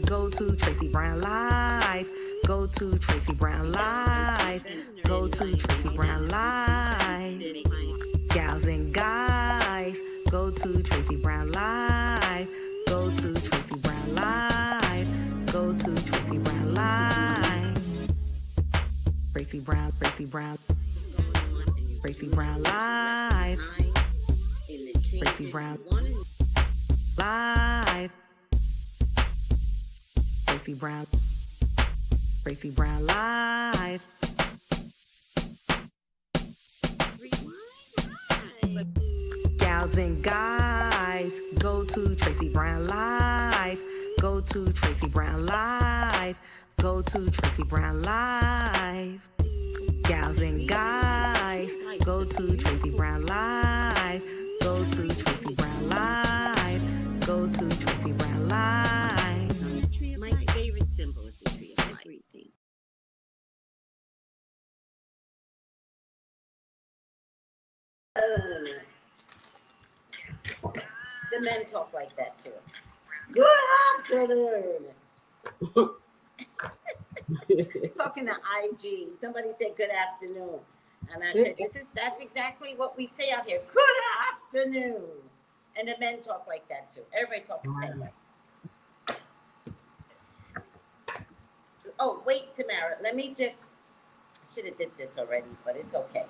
Go to Tracy Brown Live. Go to Tracy Brown Live. Go to Tracy Brown Live. Gals and guys, go to Tracy Brown Live. Go to Tracy Brown Live. Go to Tracy Brown Live. Tracy Brown, Tracy Brown. Tracy Brown Live. Tracy Brown Live. Tracy Brown. Tracy Brown Live. Gals and guys, go to Tracy Brown Live. Go to Tracy Brown Live. Go to Tracy Brown Live. Gals and guys, go to Tracy Brown Live. Go to Tracy Brown Live. Go to Tracy Brown Live. My favorite symbol is the tree of everything. The men talk like that too. Good afternoon. Talking to IG, somebody said good afternoon, and I said that's exactly what we say out here. Good afternoon, and the men talk like that too. Everybody talks the same way. Oh wait, Samara, let me just. I should have did this already, but it's okay.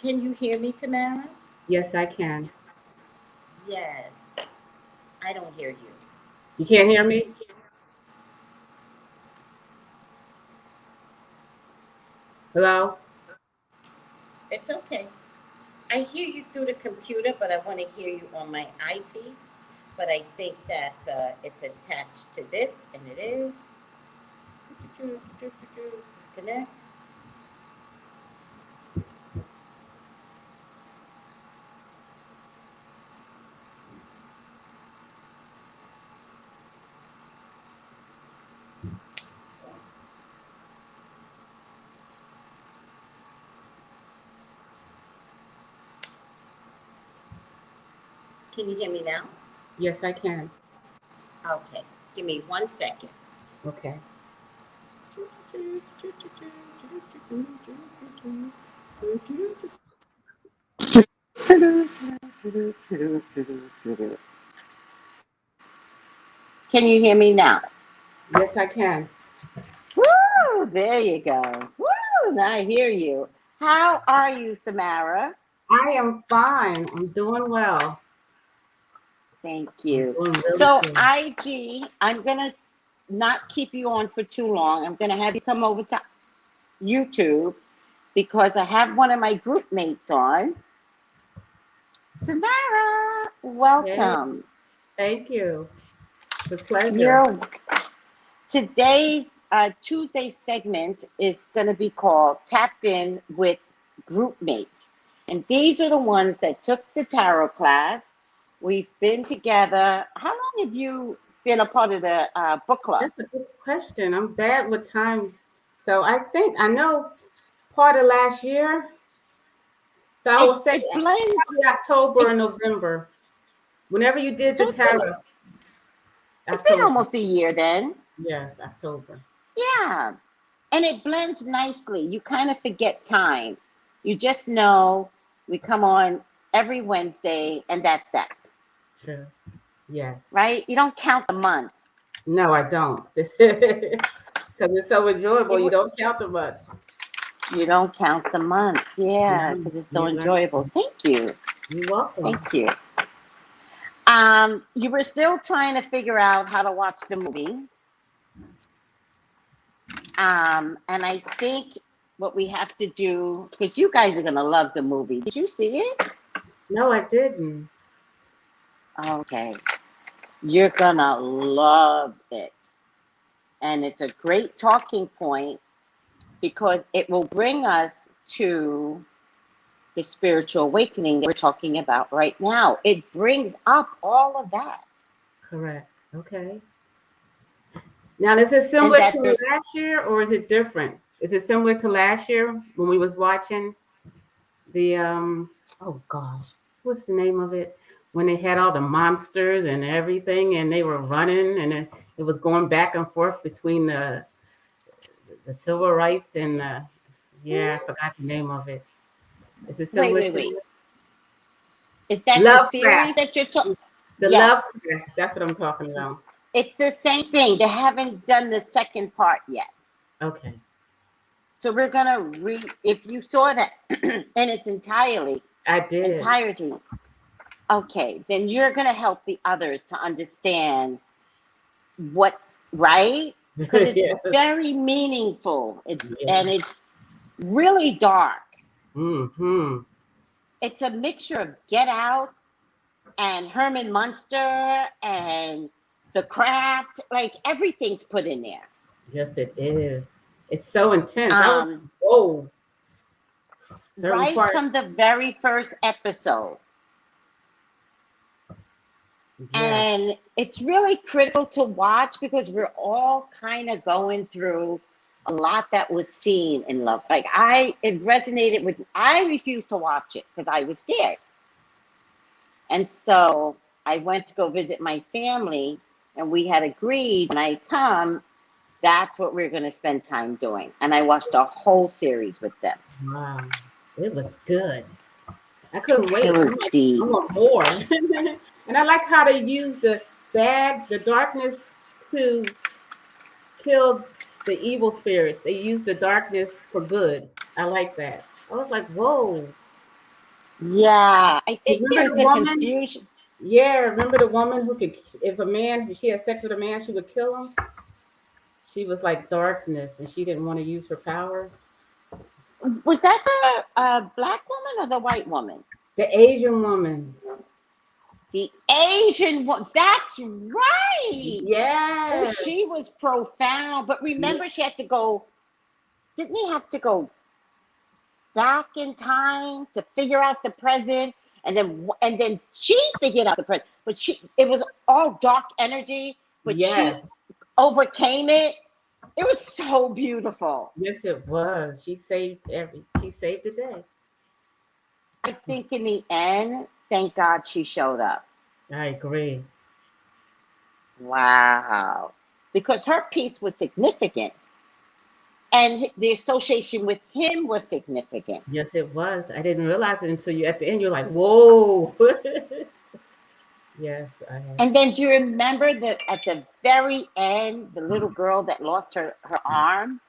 Can you hear me, Samara? Yes, I can. Yes. I don't hear you. You can't hear me? Hello? It's okay. I hear you through the computer, but I want to hear you on my eyepiece. But I think that it's attached to this, and it is. Disconnect. Can you hear me now? Yes, I can. Okay. Give me 1 second. Okay. Can you hear me now? Yes, I can. Woo! There you go. Woo! Now I hear you. How are you, Samara? I am fine. I'm doing well. Thank you. I'm doing really So, good. IG, I'm going to not keep you on for too long. I'm going to have you come over to YouTube because I have one of my group mates on. Samara, welcome. Thank you. It's a pleasure. Today's Tuesday segment is going to be called Tapped In with Group Mates. And these are the ones that took the tarot class. We've been together. How long have you been a part of the book club? That's a good question. I'm bad with time. So I know part of last year. So I would say probably October or November. Whenever you did the tarot. It's been almost a year then. Yes, October. Yeah. And it blends nicely. You kind of forget time. You just know we come on every Wednesday and that's that. True. Yes. Right? You don't count the months. No, I don't. Because it's so enjoyable. You don't count the months. You don't count the months. Yeah, because it's so enjoyable. Thank you. You're welcome. Thank you. You were still trying to figure out how to watch the movie. And I think what we have to do, because you guys are going to love the movie. Did you see it? No, I didn't. Okay. You're going to love it. And it's a great talking point because it will bring us to the spiritual awakening that we're talking about right now. It brings up all of that. Correct. Okay. Now, is it similar to last year or is it different? Is it similar to last year when we was watching the oh gosh, what's the name of it? When they had all the monsters and everything, and they were running, and it was going back and forth between the civil rights and yeah, I forgot the name of it. Is it Wait, similar wait, to wait. Is that the series Lovecraft? that you're talking? The Yes. Lovecraft. That's what I'm talking about. It's the same thing. They haven't done the second part yet. Okay. So we're gonna if you saw that in its I did. entirety, okay, then you're gonna help the others to understand what, right? Because it's Yes. very meaningful. It's and Yes. it's really dark. Mm-hmm. It's a mixture of Get Out and Herman Munster and The Craft. Like everything's put in there. Yes, it is. It's so intense. I was Um, whoa. Certain right from parts. the very first episode. Yes. And it's really critical to watch because we're all kind of going through a lot that was seen in love. Like it resonated with, I refused to watch it because I was scared. And so I went to go visit my family, and we had agreed when I come, that's what we're going to spend time doing. And I watched a whole series with them. Wow. It was good. I couldn't It wait. I'm was like, I deep. want more. And I like how they used the darkness to kill the evil spirits. They used the darkness for good. I like that. I was like, whoa. Yeah, I think Remember there's the the woman? confusion. Yeah, remember the woman who could, if she had sex with a man, she would kill him? She was like darkness and she didn't want to use her power. Was that the black woman or the white woman? The Asian woman. The Asian one. That's right. Oh, Yes. she was profound. But remember, she had to go. Didn't he have to go back in time to figure out the present? And then she figured out the present. But it was all dark energy. But she Yes. overcame it. It was so beautiful. Yes, it was. She saved the day. I think in the end, thank God she showed up. I agree. Wow. Because her piece was significant. And the association with him was significant. Yes, it was. I didn't realize it until you at the end. You're like, whoa. Yes, I have. And then do you remember that at the very end, the little girl that lost her arm?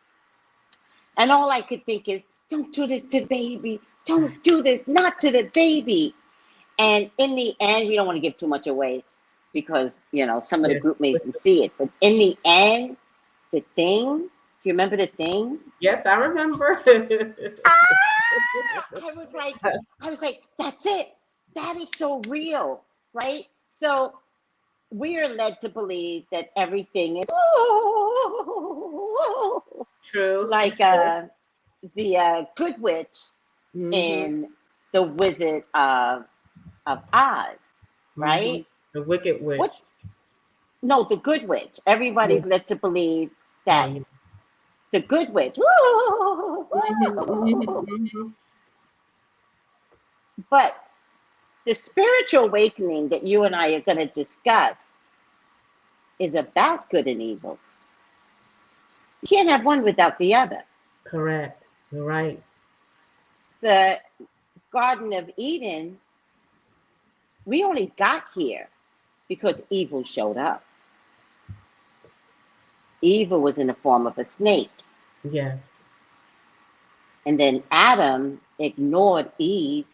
And all I could think is, don't do this to the baby. Don't do this, not to the baby. And in the end, we don't want to give too much away because, some of the Yes. group mates can see it. But in the end, the thing, do you remember the thing? Yes, I remember. I was like, that's it. That is so real, right? So we are led to believe that everything is True. like the good witch Mm-hmm. in the Wizard of Oz, Mm-hmm. right? The Wicked What? Witch. No, the good witch. Yeah. Everybody's led to believe Oh, that yeah. the good witch. Mm-hmm. Mm-hmm. But the spiritual awakening that you and I are going to discuss is about good and evil. You can't have one without the other. Correct. You're right. The Garden of Eden, we only got here because evil showed up. Evil was in the form of a snake. Yes. And then Adam ignored Eve.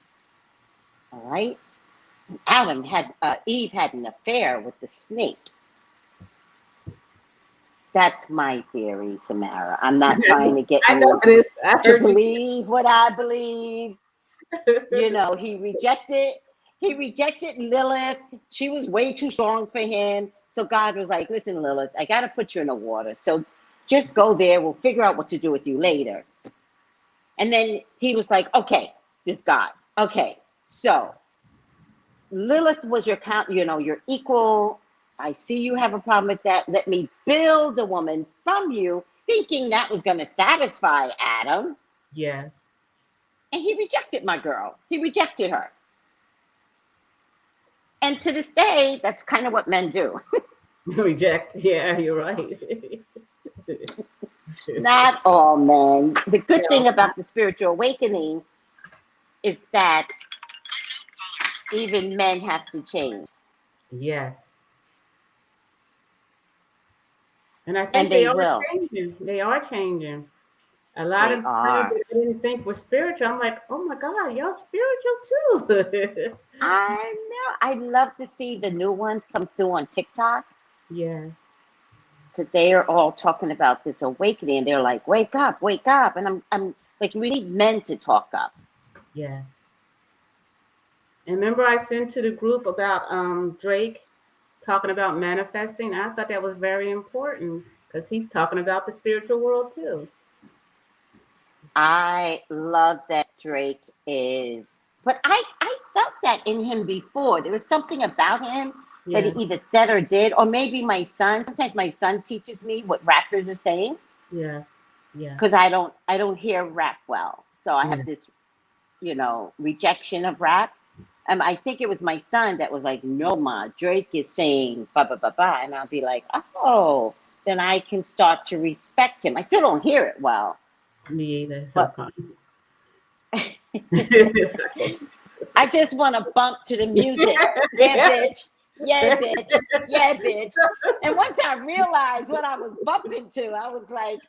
All right. Eve had an affair with the snake. That's my theory, Samara. I'm not trying to get I know you this. I to heard you. believe what I believe. He rejected Lilith. She was way too strong for him. So God was like, listen, Lilith, I got to put you in the water. So just go there. We'll figure out what to do with you later. And then he was like, okay, this God. Okay, so Lilith was your equal. I see you have a problem with that. Let me build a woman from you, thinking that was going to satisfy Adam. Yes. And he rejected my girl. He rejected her. And to this day, that's kind of what men do. Reject. Yeah, you're right. Not all men. The good thing about the spiritual awakening is that even men have to change. Yes. And I think And they they are will. changing. They are changing. A lot They of friends are. that I didn't think were spiritual. I'm like, oh my God, y'all spiritual too. I know. I love to see the new ones come through on TikTok Yes. because they are all talking about this awakening. They're like, wake up, wake up. And I'm like, we need men to talk up. Yes. And remember I sent to the group about Drake talking about manifesting. I thought that was very important because he's talking about the spiritual world too. I love that Drake is, but I felt that in him before. There was something about him that he Yeah. either said or did, or maybe my son. Sometimes my son teaches me what rappers are saying Yes. Yes. because I don't hear rap well, so I have Yes. this rejection of rap. I think it was my son that was like, "No, ma, Drake is saying ba ba ba ba," and I'll be like, "Oh." Then I can start to respect him. I still don't hear it well, Me either but sometimes. I just want to bump to the music. Yeah, bitch. Yeah, bitch. Yeah, bitch. And once I realized what I was bumping to, I was like,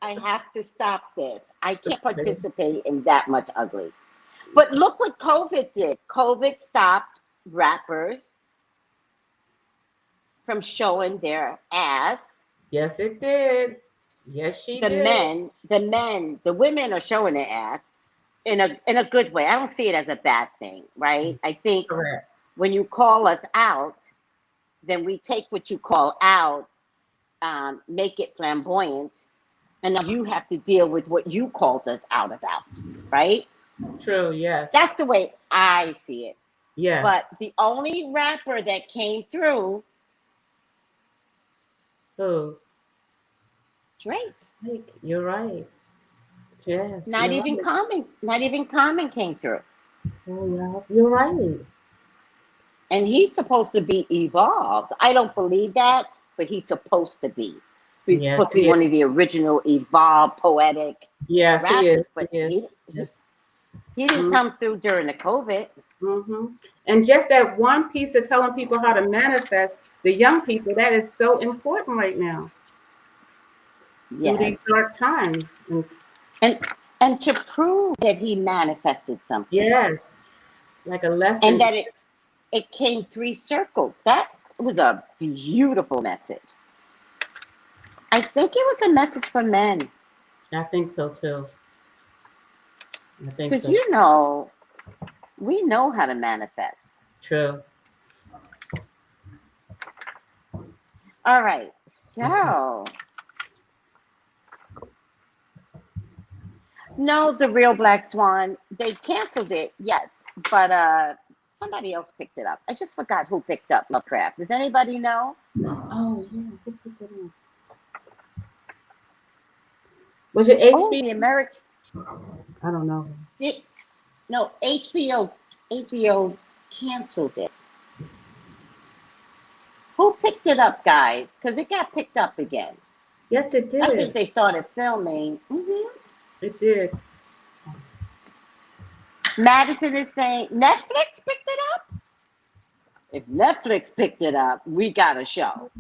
I have to stop this. I can't participate in that much ugly. But look what COVID did. COVID stopped rappers from showing their ass. Yes, it did. Yes, she The did. men, the women are showing their ass in a good way. I don't see it as a bad thing, right? I think Correct. when you call us out, then we take what you call out, make it flamboyant, and now you have to deal with what you called us out about, right? True. Yes. That's the way I see it. Yes. But the only rapper that came through, Who? Drake. Like, you're right. Yes, Not you're even right. Common. Not even Common came through. Oh, yeah, you're right. And he's supposed to be evolved. I don't believe that, but he's supposed to be. He's Yes, supposed to be he is. one of the original evolved poetic Yes, he is. rappers, He but is. he Yes. didn't come through during the COVID. Mm-hmm. And just that one piece of telling people how to manifest, the young people, that is so important right now through these Yes. dark times. And And and to prove that he manifested something yes, like a and lesson. that it came three circles. That was a beautiful message. I think it was a message for men. I think so too. I think Because so. we know how to manifest. True. All right. Okay. So no, the real Black Swan, they canceled it, yes, but somebody else picked it up. I just forgot who picked up Lovecraft. Does anybody know? Oh yeah. Who put that on? Was it Oh, HB? the American. I don't know. No, HBO canceled it. Who picked it up, guys? Because it got picked up again. Yes, it I think did. they started filming. It did. Madison is saying Netflix picked it up. If Netflix picked it up, we got a show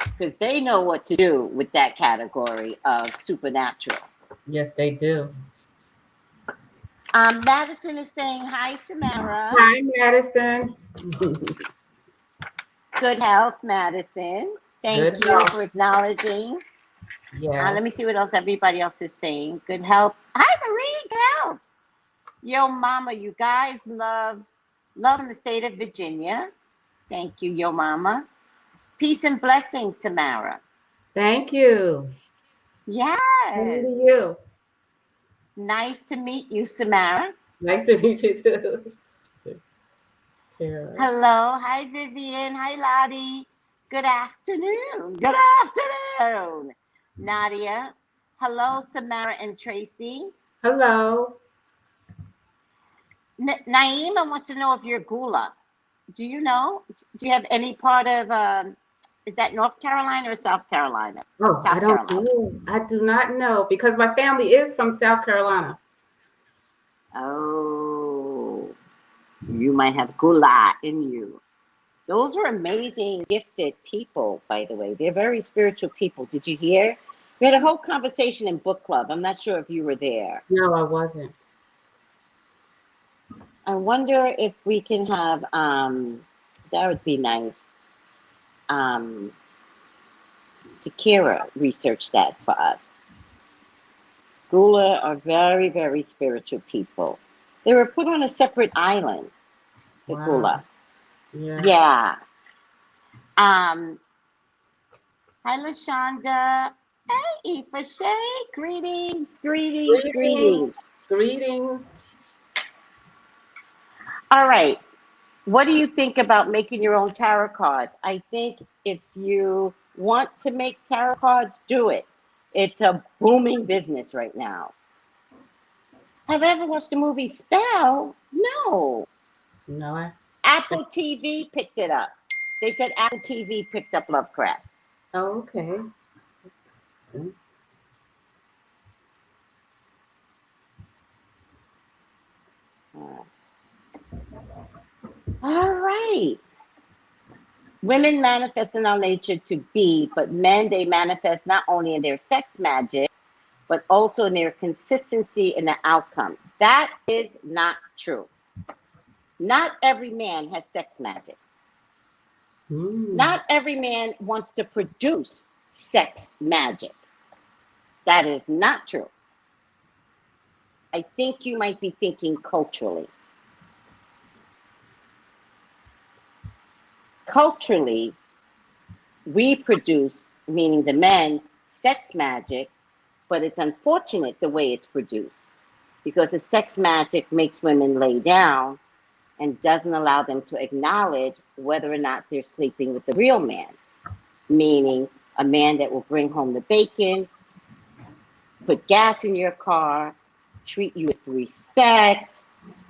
because they know what to do with that category of supernatural. Yes, they do. Madison is saying hi, Samara. Hi, Madison. Good health, Madison. Thank Good you health. for acknowledging. Let me Yes. see what else everybody else is saying. Good health. Hi, Marie. Good health. Yo, mama, you guys love in the state of Virginia. Thank you, yo, mama. Peace and blessings, Samara. Thank you. Same Yes. to you. Nice to meet you, Samara. Nice to meet you too. Kara. Hello. Hi, Vivian. Hi, Lottie. Good afternoon. Good afternoon. Nadia. Hello, Samara and Tracy. Hello. Naima wants to know if you're Gullah. Do you know? Do you have any part of, is that North Carolina or South Carolina? Oh, South I don't Carolina. know. I do not know because my family is from South Carolina. Oh, you might have Gullah in you. Those are amazing, gifted people, by the way. They're very spiritual people. Did you hear? We had a whole conversation in book club. I'm not sure if you were there. No, I wasn't. I wonder if we can have, that would be nice. Takira research that for us. Gullah are very, very spiritual people. They were put on a separate island, the Gullahs. Yeah. Yeah. Hi, LaShonda. Hey, Aoife Shay. Greetings. Greetings. All right. What do you think about making your own tarot cards? I think if you want to make tarot cards, do it. It's a booming business right now. Have I ever watched the movie Spell? No. No. Apple TV picked it up. They said Apple TV picked up Lovecraft. Oh, okay. All right. Women manifest in our nature to be, but men, they manifest not only in their sex magic, but also in their consistency in the outcome. That is not true. Not every man has sex magic. Not every man wants to produce sex magic. That is not true. I think you might be thinking culturally. Culturally, we produce, meaning the men, sex magic, but it's unfortunate the way it's produced because the sex magic makes women lay down and doesn't allow them to acknowledge whether or not they're sleeping with the real man, meaning a man that will bring home the bacon, put gas in your car, treat you with respect,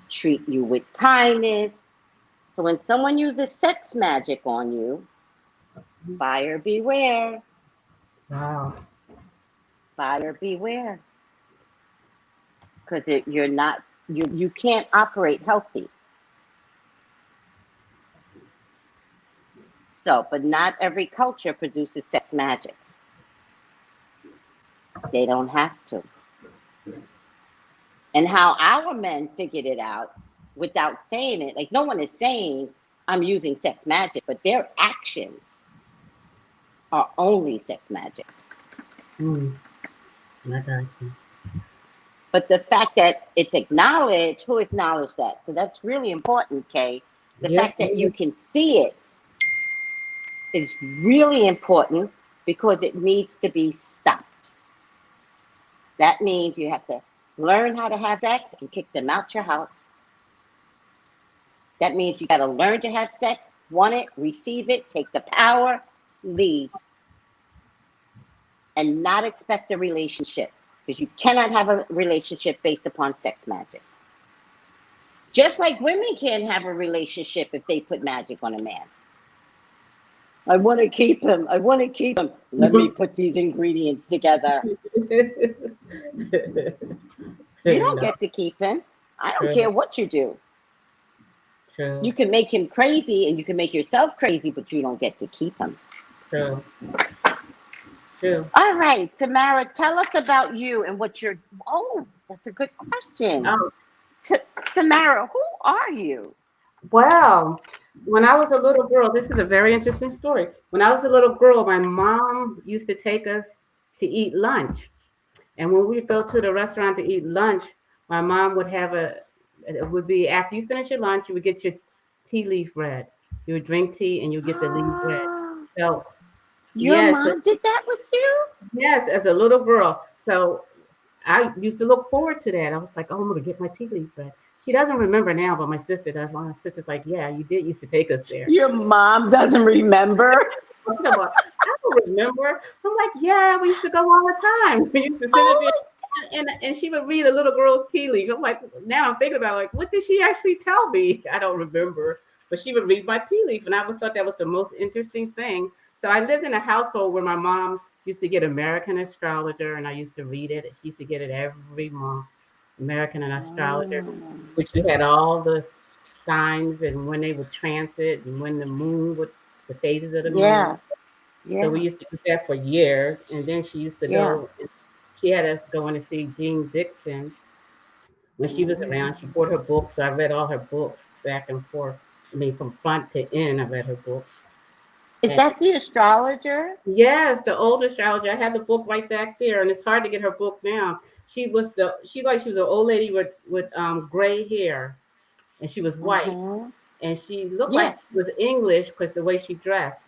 treat you with kindness. So when someone uses sex magic on you, buyer beware. Wow. Buyer beware. Because you're not, you can't operate healthy. So, but not every culture produces sex magic. They don't have to. And how our men figured it out without saying it, like no one is saying I'm using sex magic, but their actions are only sex magic. I got you. But the fact that it's acknowledged, who acknowledged that? So that's really important, Kay. The fact that you can see it is really important because it needs to be stopped. That means you have to learn how to have sex and kick them out your house. That means you got to learn to have sex, want it, receive it, take the power, leave. And not expect a relationship because you cannot have a relationship based upon sex magic. Just like women can't have a relationship if they put magic on a man. I want to keep him. I want to keep him. Let me put these ingredients together. You don't get to keep him. I don't care what you do. True. You can make him crazy and you can make yourself crazy, but you don't get to keep him. True. All right, Samara, tell us about you and what you're. Oh, that's a good question. Samara, who are you? Well, when I was a little girl, this is a very interesting story. When I was a little girl, my mom used to take us to eat lunch. And when we would go to the restaurant to eat lunch, my mom would have it would be after you finish your lunch, you would get your tea leaf read. You would drink tea and you get the leaf read. So your mom did that with you? Yes, as a little girl. So I used to look forward to that. I was like, oh, I'm going to get my tea leaf read. She doesn't remember now, but my sister does. My sister's like, yeah, you did used to take us there. Your mom doesn't remember? I don't remember. I'm like, yeah, we used to go all the time. We used to sit at the and she would read a little girl's tea leaf. I'm like, now I'm thinking about like, what did she actually tell me? I don't remember, but she would read my tea leaf, and I would thought that was the most interesting thing. So I lived in a household where my mom used to get American Astrologer, and I used to read it. She used to get it every month, American and Astrologer, which you had all the signs and when they would transit and when the moon would, the phases of the moon. Yeah. So we used to do that for years. And then she used to go, she had us going to see Jean Dixon when she was around. She bought her books. So I read all her books back and forth. I mean, from front to end, I read her books. Is that the astrologer? Yes, the old astrologer. I had the book right back there, and it's hard to get her book now. She was an old lady with gray hair, and she was white, and she looked like she was English because the way she dressed.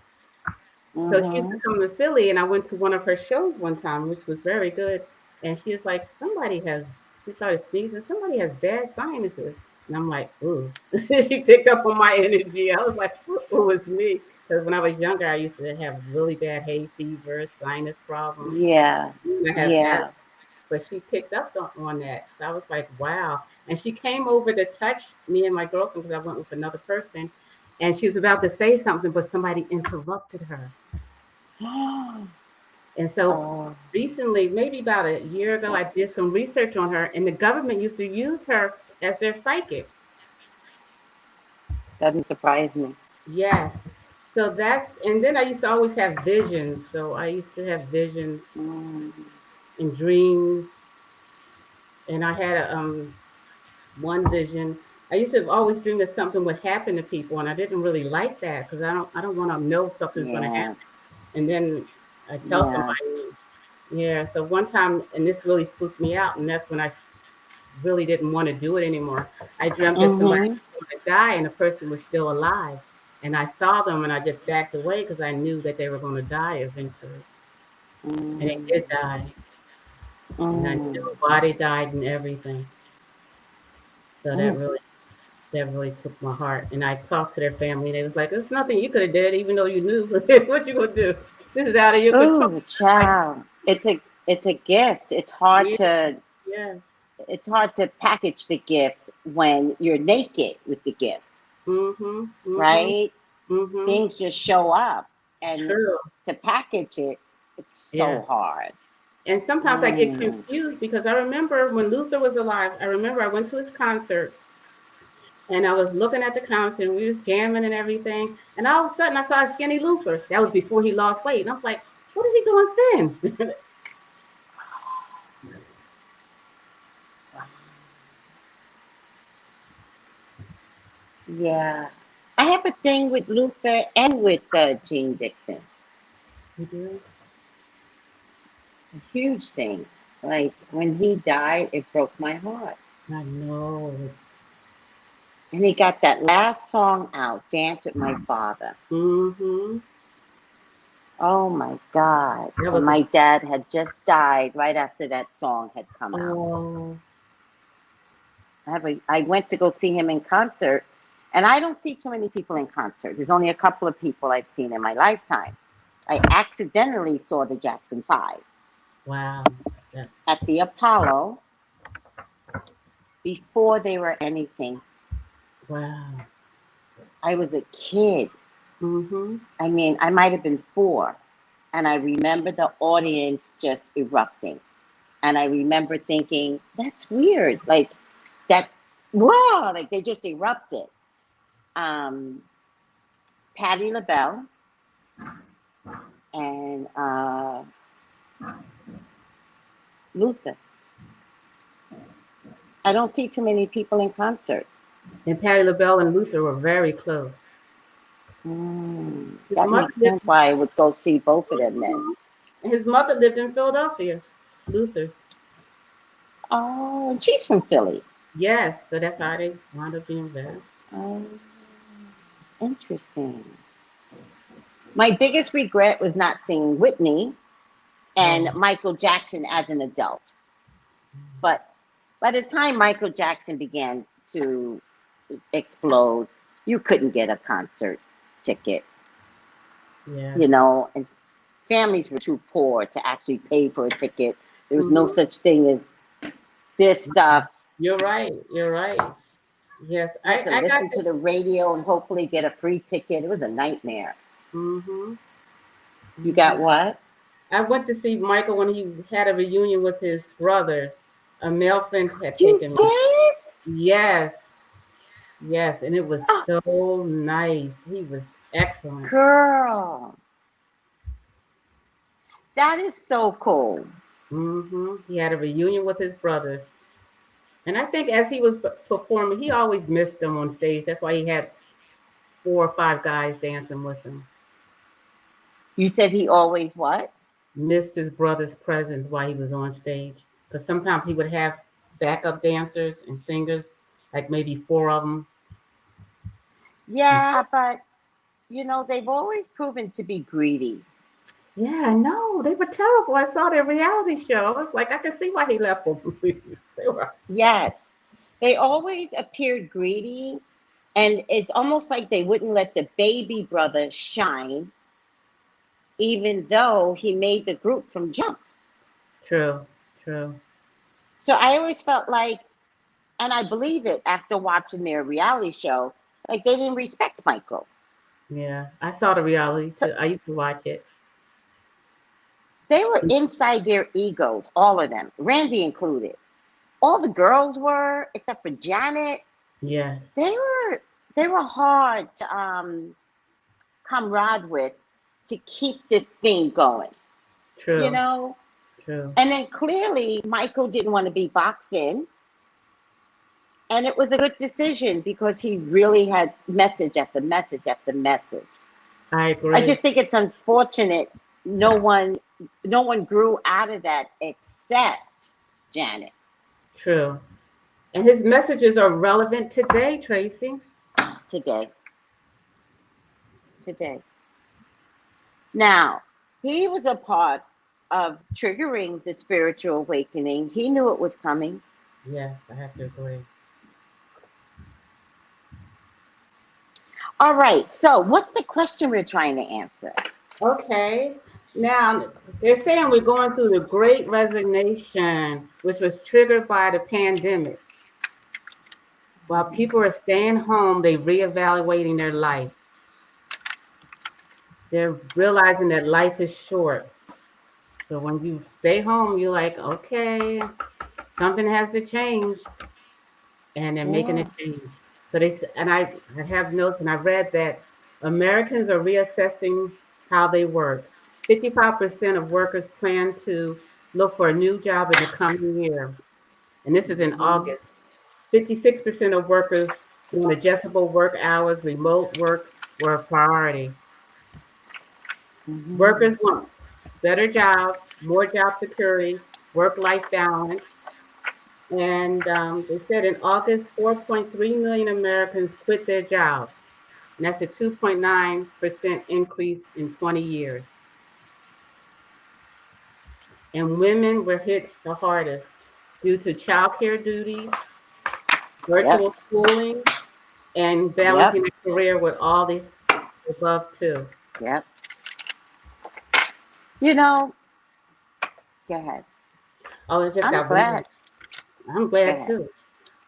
So she used to come to Philly, and I went to one of her shows one time, which was very good. And she was like, she started sneezing, somebody has bad sinuses. And I'm like, ooh. She picked up on my energy. I was like, it was me. Because when I was younger, I used to have really bad hay fever, sinus problems. Yeah. I have asthma, but she picked up on that. So I was like, wow. And she came over to touch me and my girlfriend because I went with another person. And she was about to say something, but somebody interrupted her. And so recently, maybe about a year ago, I did some research on her, and the government used to use her as their psychic. Doesn't surprise me. Yes. So and then I used to always have visions. So I used to have visions and dreams. And I had one vision. I used to always dream that something would happen to people, and I didn't really like that because I don't want to know something's going to happen. And then I tell somebody, so one time, and this really spooked me out, and that's when I really didn't want to do it anymore. I dreamt that somebody was going to die and the person was still alive. And I saw them and I just backed away because I knew that they were going to die eventually. And they did die. And I knew the body died and everything. So that really took my heart. And I talked to their family and they was like, there's nothing you could have did, even though you knew. What you gonna do? This is out of your control. Oh, child. It's a gift. It's hard to package the gift when you're naked with the gift. Right? Things just show up. And to package it, it's so hard. And sometimes I get confused because I remember when Luther was alive, I went to his concert and I was looking at the concert and we was jamming and everything. And all of a sudden I saw a skinny Luther. That was before he lost weight. And I'm like, what is he doing then? Yeah. I have a thing with Luther and with Jean Dixon. You do? A huge thing. Like when he died, it broke my heart. I know. And he got that last song out, Dance with My Father. Oh my God. And my dad had just died right after that song had come out. I went to go see him in concert, and I don't see too many people in concert. There's only a couple of people I've seen in my lifetime. I accidentally saw the Jackson 5. Wow. At the Apollo before they were anything. Wow. I was a kid. I mean, I might have been 4. And I remember the audience just erupting. And I remember thinking, that's weird. Like, that, wow, like they just erupted. Patti LaBelle and Luther. I don't see too many people in concert. And Patti LaBelle and Luther were very close. That makes sense why I would go see both of them then. And his mother lived in Philadelphia, Luther's. Oh, and she's from Philly. Yes, so that's how they wound up being there. Oh, interesting. My biggest regret was not seeing Whitney and Michael Jackson as an adult. But by the time Michael Jackson began to explode, you couldn't get a concert ticket. You know, and families were too poor to actually pay for a ticket. There was no such thing as this stuff. You're right. You're right. Yes, I had to I got listen to the radio and hopefully get a free ticket. It was a nightmare. Mm-hmm. You got Mm-hmm. what? I went to see Michael when he had a reunion with his brothers. A male friend had You taken me. did? Yes, yes, and it was Oh, so nice. He was excellent. girl, that is so cool. Mm-hmm. He had a reunion with his brothers, and I think as he was performing, he always missed them on stage. That's why he had 4 or 5 guys dancing with him. You said he always what? Missed his brother's presence while he was on stage because sometimes he would have backup dancers and singers, like maybe 4 of them. Yeah, but they've always proven to be greedy. Yeah, I know. They were terrible. I saw their reality show. I was like, I can see why he left them. They were. Yes, they always appeared greedy, and it's almost like they wouldn't let the baby brother shine, even though he made the group from jump. True, true. So I always felt like, and I believe it after watching their reality show, like they didn't respect Michael. Yeah, I saw the reality So too. I used to watch it. they were inside their egos, all of them, Randy included. All the girls were, except for Janet. Yes, They were hard to comrade with to keep this thing going, you true, know? true. And then clearly Michael didn't want to be boxed in. And it was a good decision because he really had message after message after message. I I agree. just think it's unfortunate no one grew out of that except Janet True. And his messages are relevant today, Tracy. today. Today. Now, he was a part of triggering the spiritual awakening. He knew it was coming. Yes, I have to agree. All right. So, what's the question we're trying to answer? Okay. Now, they're saying we're going through the Great Resignation, which was triggered by the pandemic. While people are staying home, they're reevaluating their life. They're realizing that life is short. So when you stay home, you're like, okay, something has to change, and they're making a Yeah. change. So I have notes, and I read that Americans are reassessing how they work. 55% of workers plan to look for a new job in the coming year, and this is in Mm-hmm. August. 56% of workers want adjustable work hours, remote work were a priority. Mm-hmm. Workers want better jobs, more job security, work-life balance. And they said in August, 4.3 million Americans quit their jobs. And that's a 2.9% increase in 20 years. And women were hit the hardest due to childcare duties, Yep. virtual schooling, and Yep. balancing a career with all the above too. Yep. You know, go ahead. Oh, it just I'm got better. glad. I'm Go glad ahead. too.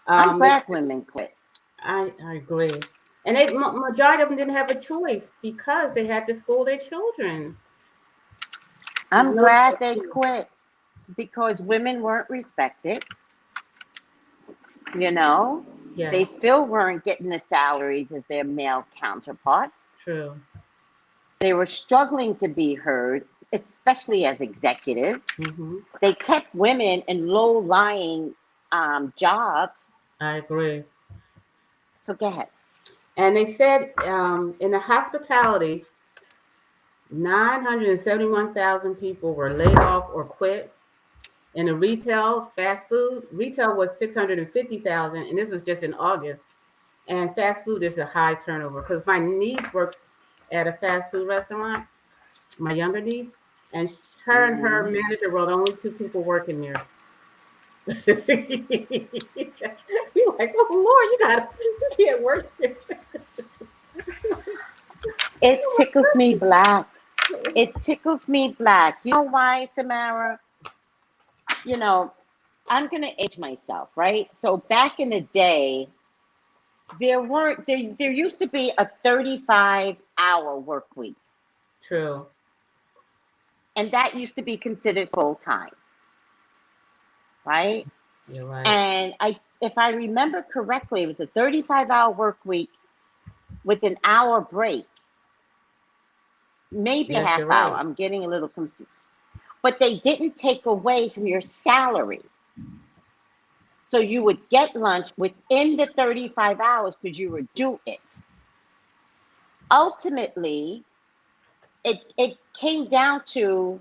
I'm They, glad women quit. I agree. And majority of them didn't have a choice because they had to school their children. I'm No glad they choice. quit because women weren't respected. You know, they Yes, still weren't getting the salaries as their male counterparts. true. They were struggling to be heard, especially as executives. Hmm. They kept women in low lying jobs. I agree. So go ahead. And they said in the hospitality, 971,000 people were laid off or quit. In the retail, fast food, retail was 650,000, and this was just in August. And fast food is a high turnover because my niece works at a fast food restaurant, my younger niece, and her and her Mm-hmm. manager were the only 2 people working there. You're like, oh Lord, you can't work here. It tickles me black. It tickles me black. You know why, Samara? You know, I'm going to age myself, right? So back in the day, there used to be a 35-hour work week. True. And that used to be considered full time, right? You're right. And if I remember correctly, it was a 35-hour work week with an hour break. Maybe a half hour. Right. I'm getting a little confused. But they didn't take away from your salary. So you would get lunch within the 35 hours because you would do it. Ultimately, it came down to,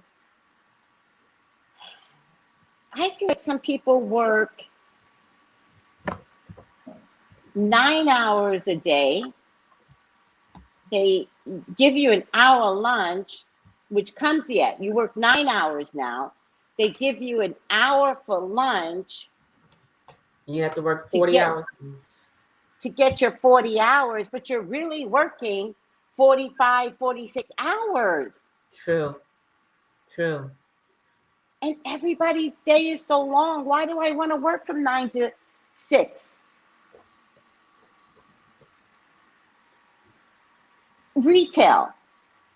I feel like some people work 9 hours a day. They give you an hour lunch, which comes yet. You work 9 hours now. They give you an hour for lunch. You have to work 40 hours. To get your 40 hours, but you're really working 45, 46 hours. True. True. And everybody's day is so long. Why do I want to work from 9 to 6? Retail.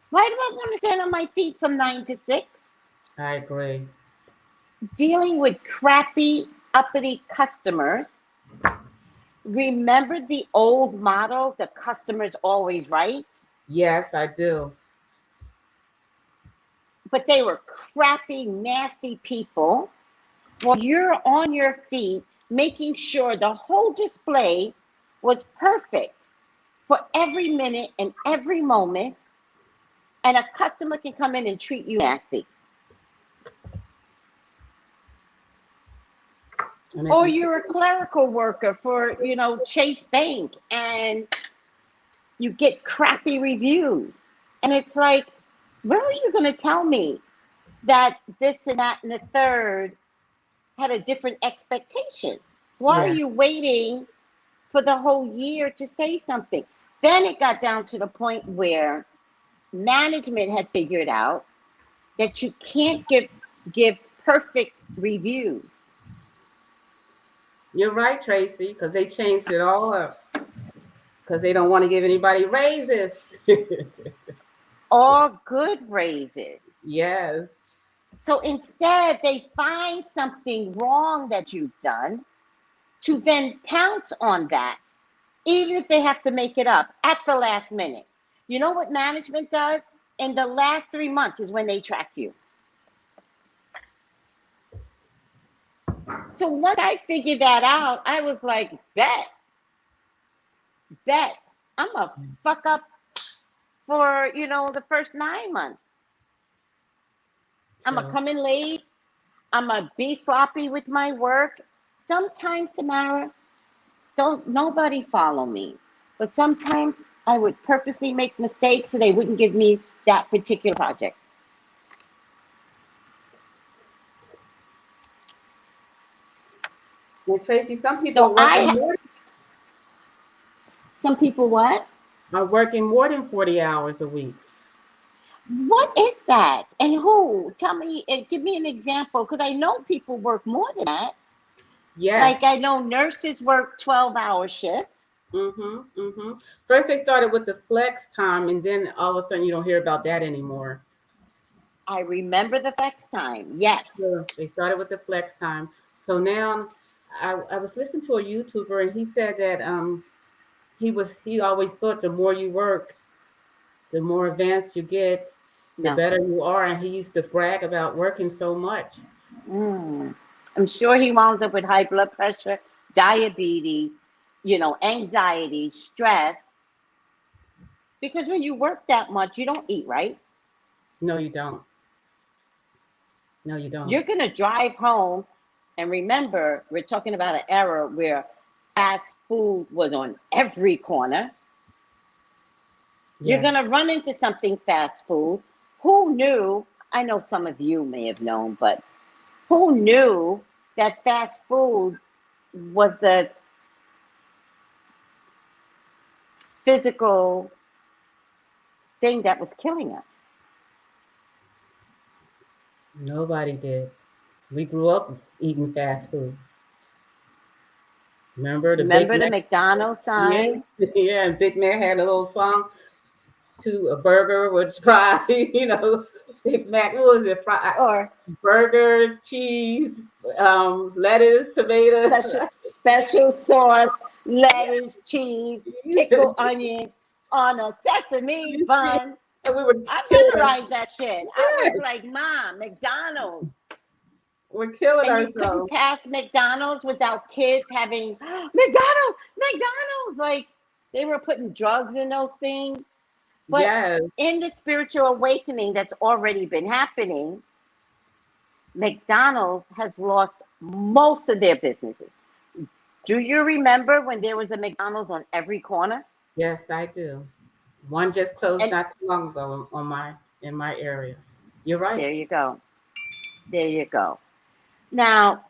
Why do I want to stand on my feet from 9 to 6? I agree. Dealing with crappy, uppity customers. Remember the old motto, the customer's always right? Yes, I do. But they were crappy, nasty people. Well, you're on your feet, making sure the whole display was perfect for every minute and every moment, and a customer can come in and treat you nasty. Or you're a clerical worker for, Chase Bank, and you get crappy reviews. And it's like, where are you going to tell me that this and that and the third had a different expectation? Why are you waiting for the whole year to say something? Then it got down to the point where management had figured out that you can't give perfect reviews. You're right, Tracy, because they changed it all up. Because they don't want to give anybody raises. Or good raises. Yes. So instead, they find something wrong that you've done to then pounce on that, even if they have to make it up at the last minute. You know what management does? In the last 3 months is when they track you. So once I figured that out, I was like, bet. I'm going to fuck up for, the first 9 months. I'm going to come in late. I'm going to be sloppy with my work. Sometimes, Samara, don't nobody follow me. But sometimes I would purposely make mistakes so they wouldn't give me that particular project. Well, Tracy, some people Some people what? Are working more than 40 hours a week. What is that? And who? Tell me, give me an example, because I know people work more than that. Yes. Like I know nurses work 12-hour shifts. First they started with the flex time, and then all of a sudden you don't hear about that anymore. I remember the flex time. Yes. Sure. They started with the flex time. So now I was listening to a YouTuber, and he said that he always thought the more you work, the more advanced you get, the better you are. And he used to brag about working so much. I'm sure he wound up with high blood pressure, diabetes, anxiety, stress. Because when you work that much, you don't eat, right? No, you don't. No, you don't. You're going to drive home. And remember, we're talking about an era where fast food was on every corner. Yes. You're going to run into something fast food. Who knew? I know some of you may have known, but who knew that fast food was the physical thing that was killing us? Nobody did. We grew up eating fast food. Remember the Big Remember the Mac? McDonald's Yeah, sign? yeah. And Big Mac had a little song to a burger with fries. Big Mac. What was it? Or Burger, cheese, lettuce, tomatoes. special sauce, lettuce, cheese, pickle onions on a sesame bun. And we were I killing memorized that shit. I was ourselves. like, Mom, McDonald's. We're killing And you couldn't ourselves. pass McDonald's without kids having McDonald's. Like they were putting drugs in those things. But Yes, in the spiritual awakening that's already been happening, McDonald's has lost most of their businesses. Do you remember when there was a McDonald's on every corner? yes, I do. One just closed And not too long ago in my area. You're right. there you go. There you go. Now,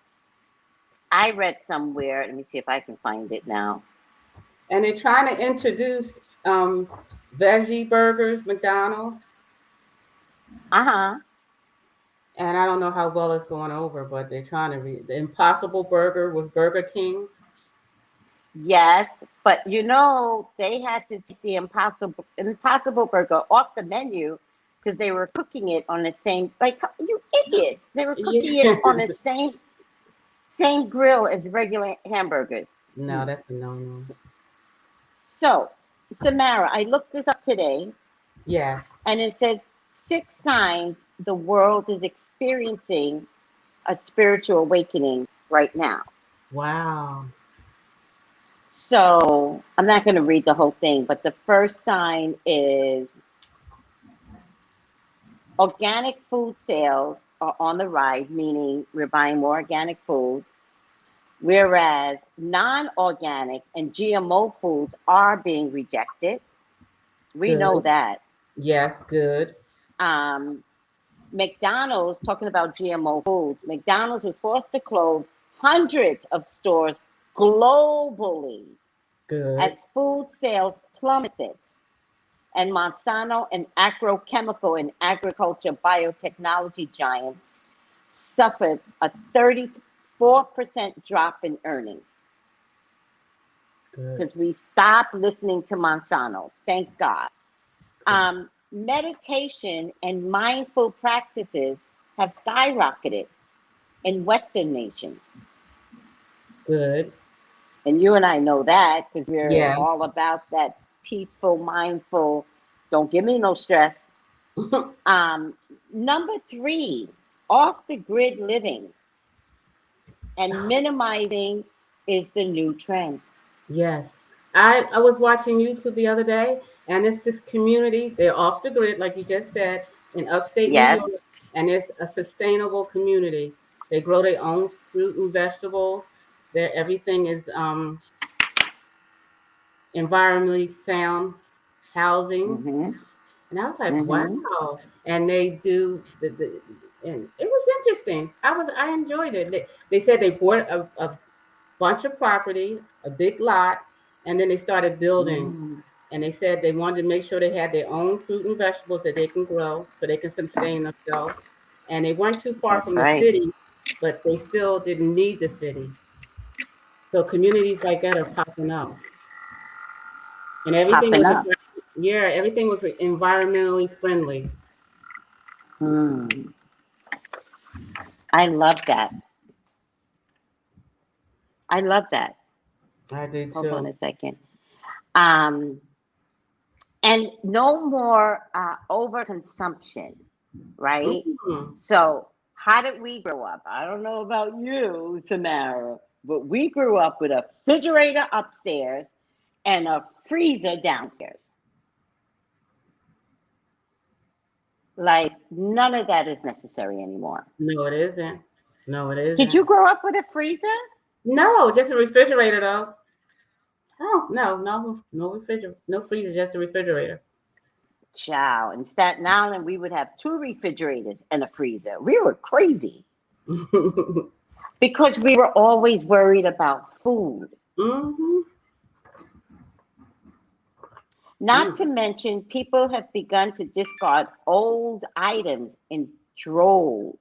I read somewhere, let me see if I can find it now. And they're trying to introduce veggie burgers, McDonald's. Uh-huh. And I don't know how well it's going over, but they're trying to the Impossible Burger was Burger King. Yes, but they had to take the impossible burger off the menu because they were cooking it on the same, like, you idiots. They were cooking Yeah. it on the same grill as regular hamburgers. No, that's a no-no. So, Samara, I looked this up today, Yes. and it says 6 signs the world is experiencing a spiritual awakening right now. Wow. So I'm not going to read the whole thing, but the first sign is organic food sales are on the rise, meaning we're buying more organic food, whereas non-organic and GMO foods are being rejected. We know Good. that. Yes, good. McDonald's, talking about GMO foods, McDonald's was forced to close hundreds of stores globally Good. as food sales plummeted. And Monsanto and agrochemical and agriculture biotechnology giants suffered a 34% drop in earnings Good. because we stopped listening to Monsanto. Thank God. Meditation and mindful practices have skyrocketed in Western nations. Good. And you and I know that because we're Yeah. all about that peaceful, mindful, don't give me no stress. Number 3, off the grid living and minimizing is the new trend. Yes. I was watching YouTube the other day, and it's this community. They're off the grid, like you just said, in upstate New Yes. York, and it's a sustainable community. They grow their own fruit and vegetables. Everything is environmentally sound housing. Mm-hmm. And I was like, Mm-hmm. wow. And they do and it was interesting. I enjoyed it. They said they bought a bunch of property, a big lot, and then they started building. Mm, And they said they wanted to make sure they had their own fruit and vegetables that they can grow so they can sustain themselves. And they weren't too far that's from the right. city, but they still didn't need the city. So communities like that are popping up. And Popping up. everything was environmentally friendly. Mm, I love that. I love that. I do Hold on too. a second. Um, and no more overconsumption, right? Mm, So, how did we grow up? I don't know about you, Samara, but we grew up with a refrigerator upstairs and a freezer downstairs. Like, none of that is necessary anymore. no, it isn't. No, it Did isn't. you grow up with a freezer? No, just a refrigerator though. Oh no refrigerator, no freezer, just a refrigerator. Child, in Staten Island, we would have 2 refrigerators and a freezer. We were crazy because we were always worried about food. Mm-hmm. Not to mention, people have begun to discard old items in droves.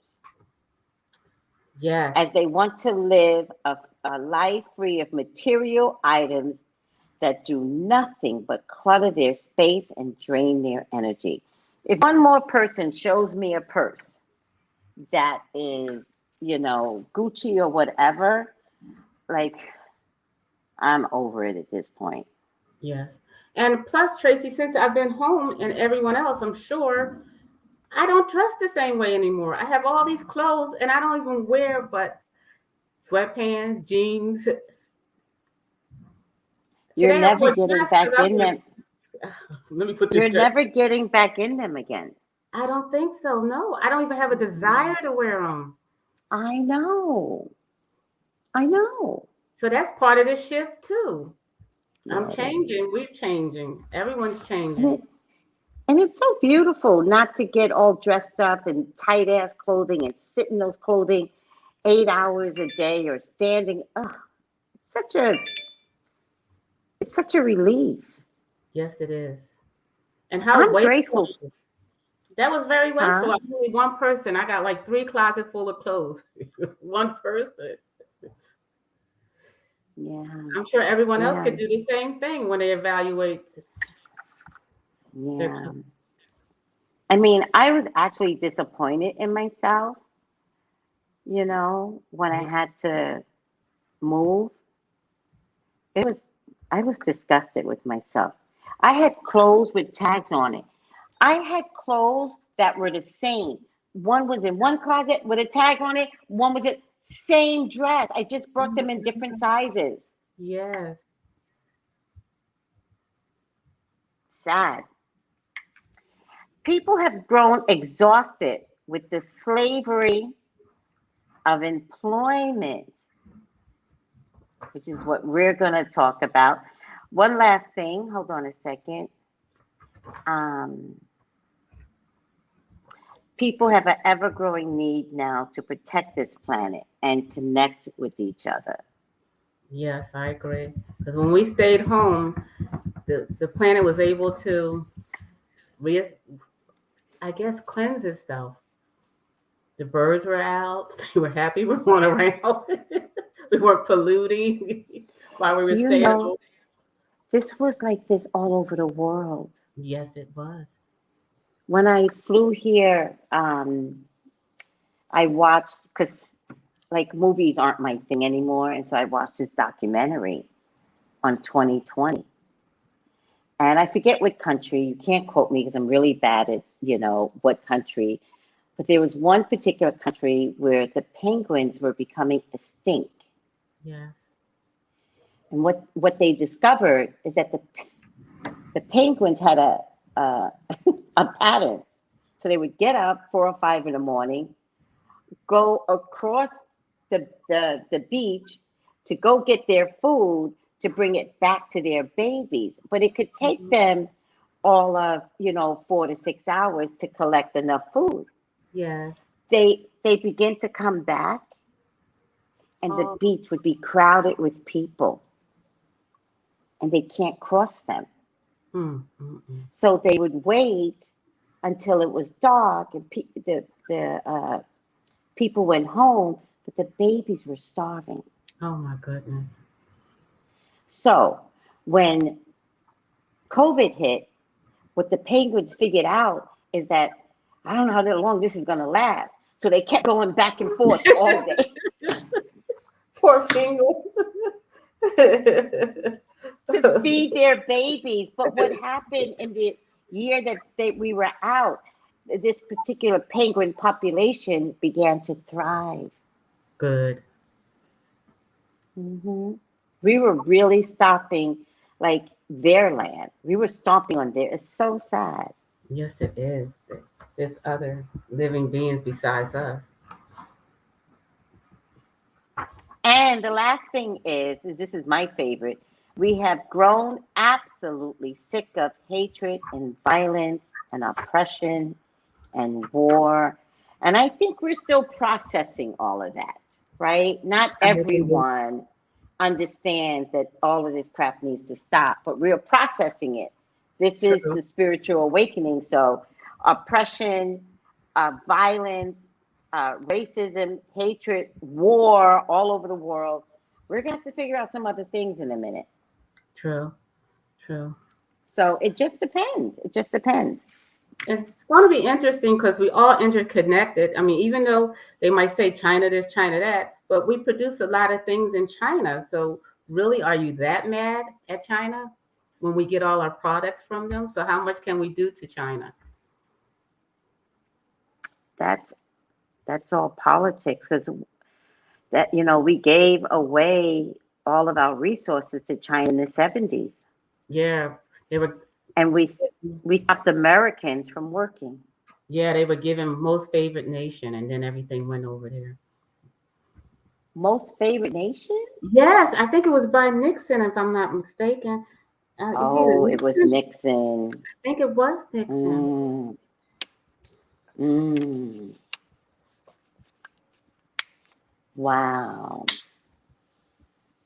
Yes. as they want to live a life free of material items that do nothing but clutter their space and drain their energy. If one more person shows me a purse that is, Gucci or whatever, like, I'm over it at this point. Yes. And plus, Tracy, since I've been home and everyone else, I'm sure I don't dress the same way anymore. I have all these clothes and I don't even wear but sweatpants, jeans. You're Today I never wore getting dress because back I in wanted. them. Let me put this You're dress. never getting back in them again. I don't think so. No, I don't even have a desire to wear them. I know. I know. So that's part of the shift too. I'm Yeah, it is. changing. We're changing. Everyone's And, changing. it, and it's so beautiful not to get all dressed up in tight ass clothing and sit in those clothing 8 hours a day or standing. Oh, it's such a it's such a relief. Yes, it is. And how I'm wasteful. grateful. That was very wasteful. Huh? I'm only one person. I got like 3 closets full of clothes. One person. Yeah. I'm sure everyone else Yeah. could do the same thing when they evaluate their Yeah. clothes. I mean, I was actually disappointed in myself, when I had to move. It was, I was disgusted with myself. I had clothes with tags on it. I had clothes that were the same. One was in one closet with a tag on it, one was in same dress. I just brought them in different sizes. Yes. Sad. People have grown exhausted with the slavery of employment, which is what we're going to talk about. One last thing, hold on a second. Um, People have an ever growing need now to protect this planet and connect with each other. Yes, I agree. Because when we stayed home, the planet was able to, re- I guess, cleanse itself. The birds were out. They were happy. We were going around. We weren't polluting while we Do were you staying know home. this was like this all over the world? Yes, it was. When I flew here, I watched, because like movies aren't my thing anymore. And so I watched this documentary on 2020. And I forget what country, you can't quote me because I'm really bad at, what country. But there was one particular country where the penguins were becoming extinct. Yes. And what they discovered is that the penguins had a, a pattern. So they would get up 4 or 5 in the morning, go across the beach to go get their food to bring it back to their babies. But it could take them all of 4 to 6 hours to collect enough food. Yes. They begin to come back, and the Oh. beach would be crowded with people, and they can't cross them. Mm, mm, mm. So they would wait until it was dark, and the people went home, but the babies were starving. Oh my goodness. So when COVID hit, what the penguins figured out is that I don't know how long this is going to last. So they kept going back and forth all day Poor penguins. to feed their babies. But what happened in the year that we were out, this particular penguin population began to thrive. Good. Hmm. We were really stopping like their land. We were stomping on there. It's so sad. Yes, it is. There's other living beings besides us. And the last thing is this is my favorite. We have grown absolutely sick of hatred and violence and oppression and war. And I think we're still processing all of that, right? Not I agree. everyone understands that all of this crap needs to stop, but we're processing it. This is True. the spiritual awakening. So, oppression, violence, racism, hatred, war all over the world. We're going to have to figure out some other things in a minute. True. So it just depends. It just depends. It's going to be interesting because we all interconnected. I mean, even though they might say China this, China that, but we produce a lot of things in China. So really, are you that mad at China when we get all our products from them? So how much can we do to China? That's all politics, because that, we gave away all of our resources to China in the 70s. Yeah, they were. And we stopped Americans from working. Yeah, they were given most favored nation, and then everything went over there. Most favored nation? Yes, I think it was by Nixon, if I'm not mistaken. It was Nixon. I think it was Nixon. Wow.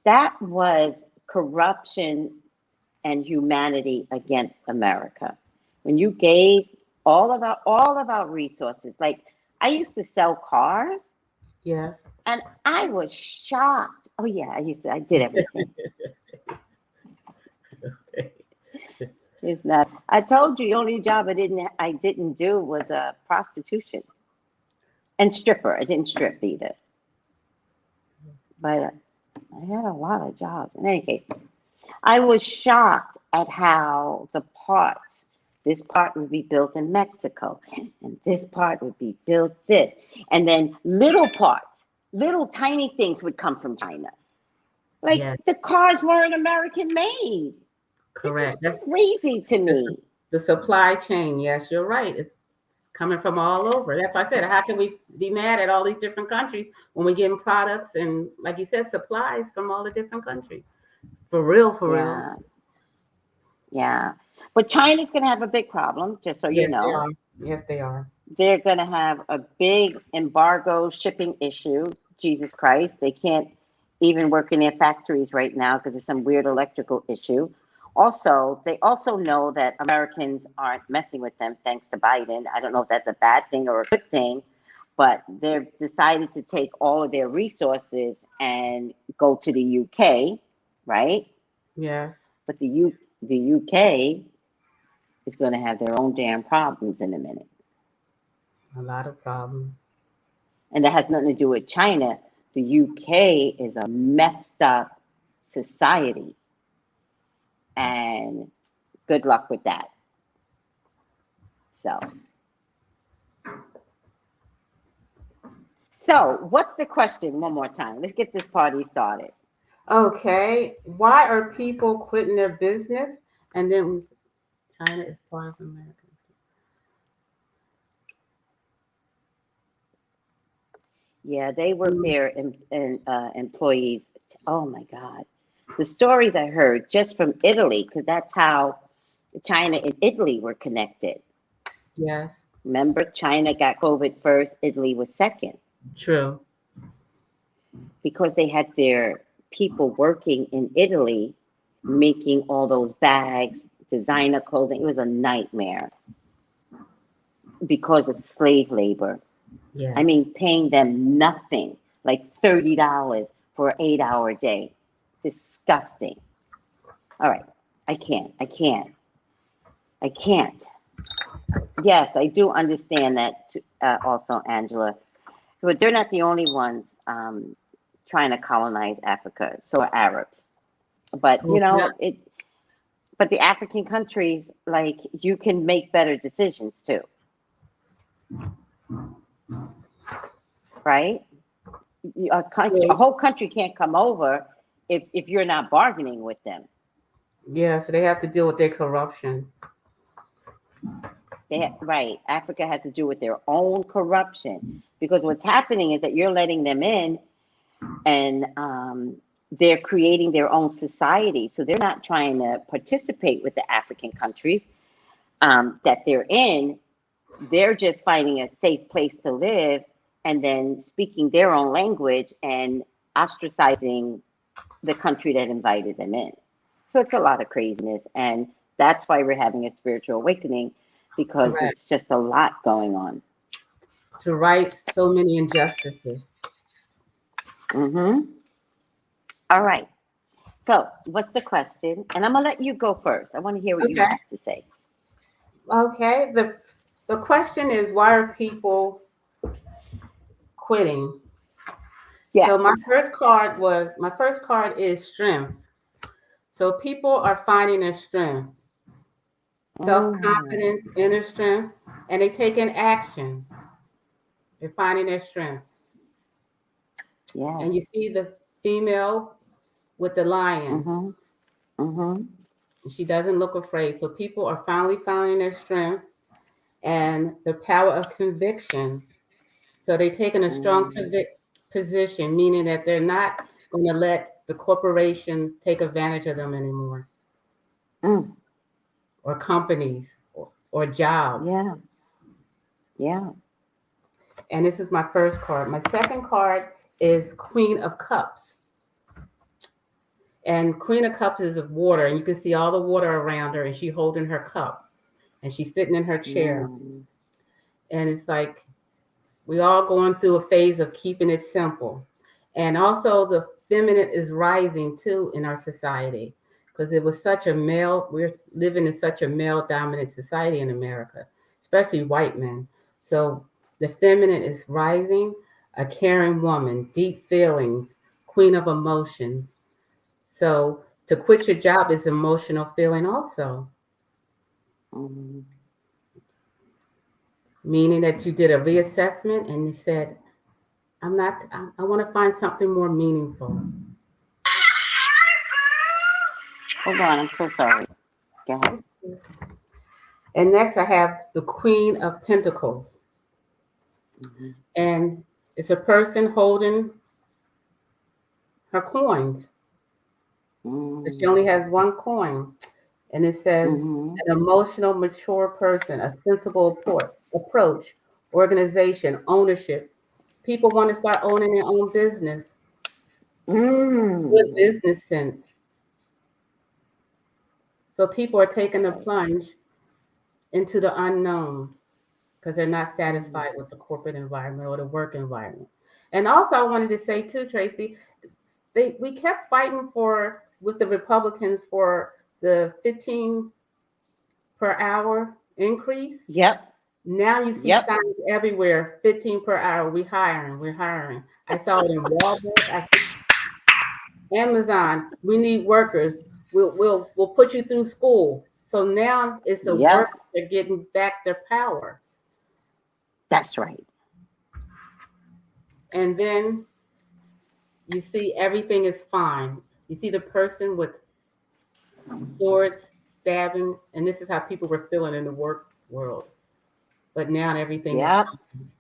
That was corruption and humanity against America. When you gave all of our resources, like I used to sell cars. Yes. And I was shocked. Oh yeah, I did everything. It's not. I told you the only job I didn't do was prostitution and stripper. I didn't strip either. But I had a lot of jobs. In any case, I was shocked at how this part would be built in Mexico, and this part would be built this. And then little parts, little tiny things would come from China. Like the cars weren't American made. Correct. That's crazy to me. The supply chain, yes, you're right. It's coming from all over. That's why I said, how can we be mad at all these different countries when we're getting products and, like you said, supplies from all the different countries? For real. Yeah. But China's going to have a big problem, just so you know. Yes, they are. They're going to have a big embargo shipping issue. Jesus Christ. They can't even work in their factories right now because there's some weird electrical issue. Also, they also know that Americans aren't messing with them thanks to Biden. I don't know if that's a bad thing or a good thing, but they've decided to take all of their resources and go to the UK, right? Yes. But the UK is going to have their own damn problems in a minute. A lot of problems. And that has nothing to do with China. The UK is a messed up society. And good luck with that. So what's the question one more time? Let's get this party started. Okay. Why are people quitting their business? And then China is part of America. Yeah, they work there in employees. Oh my God. The stories I heard just from Italy, because that's how China and Italy were connected. Yes. Remember, China got COVID first, Italy was second. True. Because they had their people working in Italy, making all those bags, designer clothing. It was a nightmare because of slave labor. Yes. I mean, paying them nothing, like $30 for an 8-hour day. Disgusting. All right. I can't. Yes, I do understand that also, Angela. But they're not the only ones trying to colonize Africa. So are Arabs. But, but the African countries, like, you can make better decisions too. Right? A whole country can't come over if you're not bargaining with them. Yeah, so they have to deal with their corruption. Right. Africa has to do with their own corruption, because what's happening is that you're letting them in and they're creating their own society. So they're not trying to participate with the African countries that they're in. They're just finding a safe place to live and then speaking their own language and ostracizing the country that invited them in. So it's a lot of craziness. And that's why we're having a spiritual awakening, because It's just a lot going on. to right so many injustices. Mm-hmm. All right. So, what's the question? And I'm gonna let you go first. I want to hear what you Okay. have to say. Okay. The question is, why are people quitting? So Yes. my first card is strength. So people are finding their strength, Mm, self-confidence, inner strength, and they taking action. They're finding their strength. yes. And you see the female with the lion. Mm-hmm. Mm-hmm. She doesn't look afraid. So people are finally finding their strength and the power of conviction. So they're taking a strong Mm, position, meaning that they're not going to let the corporations take advantage of them anymore, mm, or companies, or jobs. yeah. Yeah. And this is my first card. My second card is Queen of Cups. And Queen of Cups is of water, and you can see all the water around her, and she's holding her cup, and she's sitting in her chair. Mm, And it's like we all going through a phase of keeping it simple. And also the feminine is rising too in our society, because it was such a male, we're living in such a male dominant society in America, especially white men. So the feminine is rising, a caring woman, deep feelings, queen of emotions. So to quit your job is emotional feeling also, mm, meaning that you did a reassessment and you said, I want to find something more meaningful. hold on. I'm so sorry. Go ahead. And next I have the Queen of Pentacles. Mm-hmm. And it's a person holding her coins. But she Mm, only has one coin. And it says, mm-hmm. an emotional, mature person, a sensible approach, organization, ownership. People want to start owning their own business, good Mm. business sense. So people are taking the Right. plunge into the unknown because they're not Mm. satisfied with the corporate environment or the work environment. And also, I wanted to say too, Tracy, we kept fighting for with the Republicans for the 15 per hour increase. Yep. Now you see Yep. signs everywhere, 15 per hour. We're hiring. I saw it in Walmart. I saw Amazon. We need workers. We'll put you through school. So now it's the Yep. work they're getting back their power. That's right. And then you see everything is fine. You see the person with swords stabbing, and this is how people were feeling in the work world. But now everything is Yep. fine.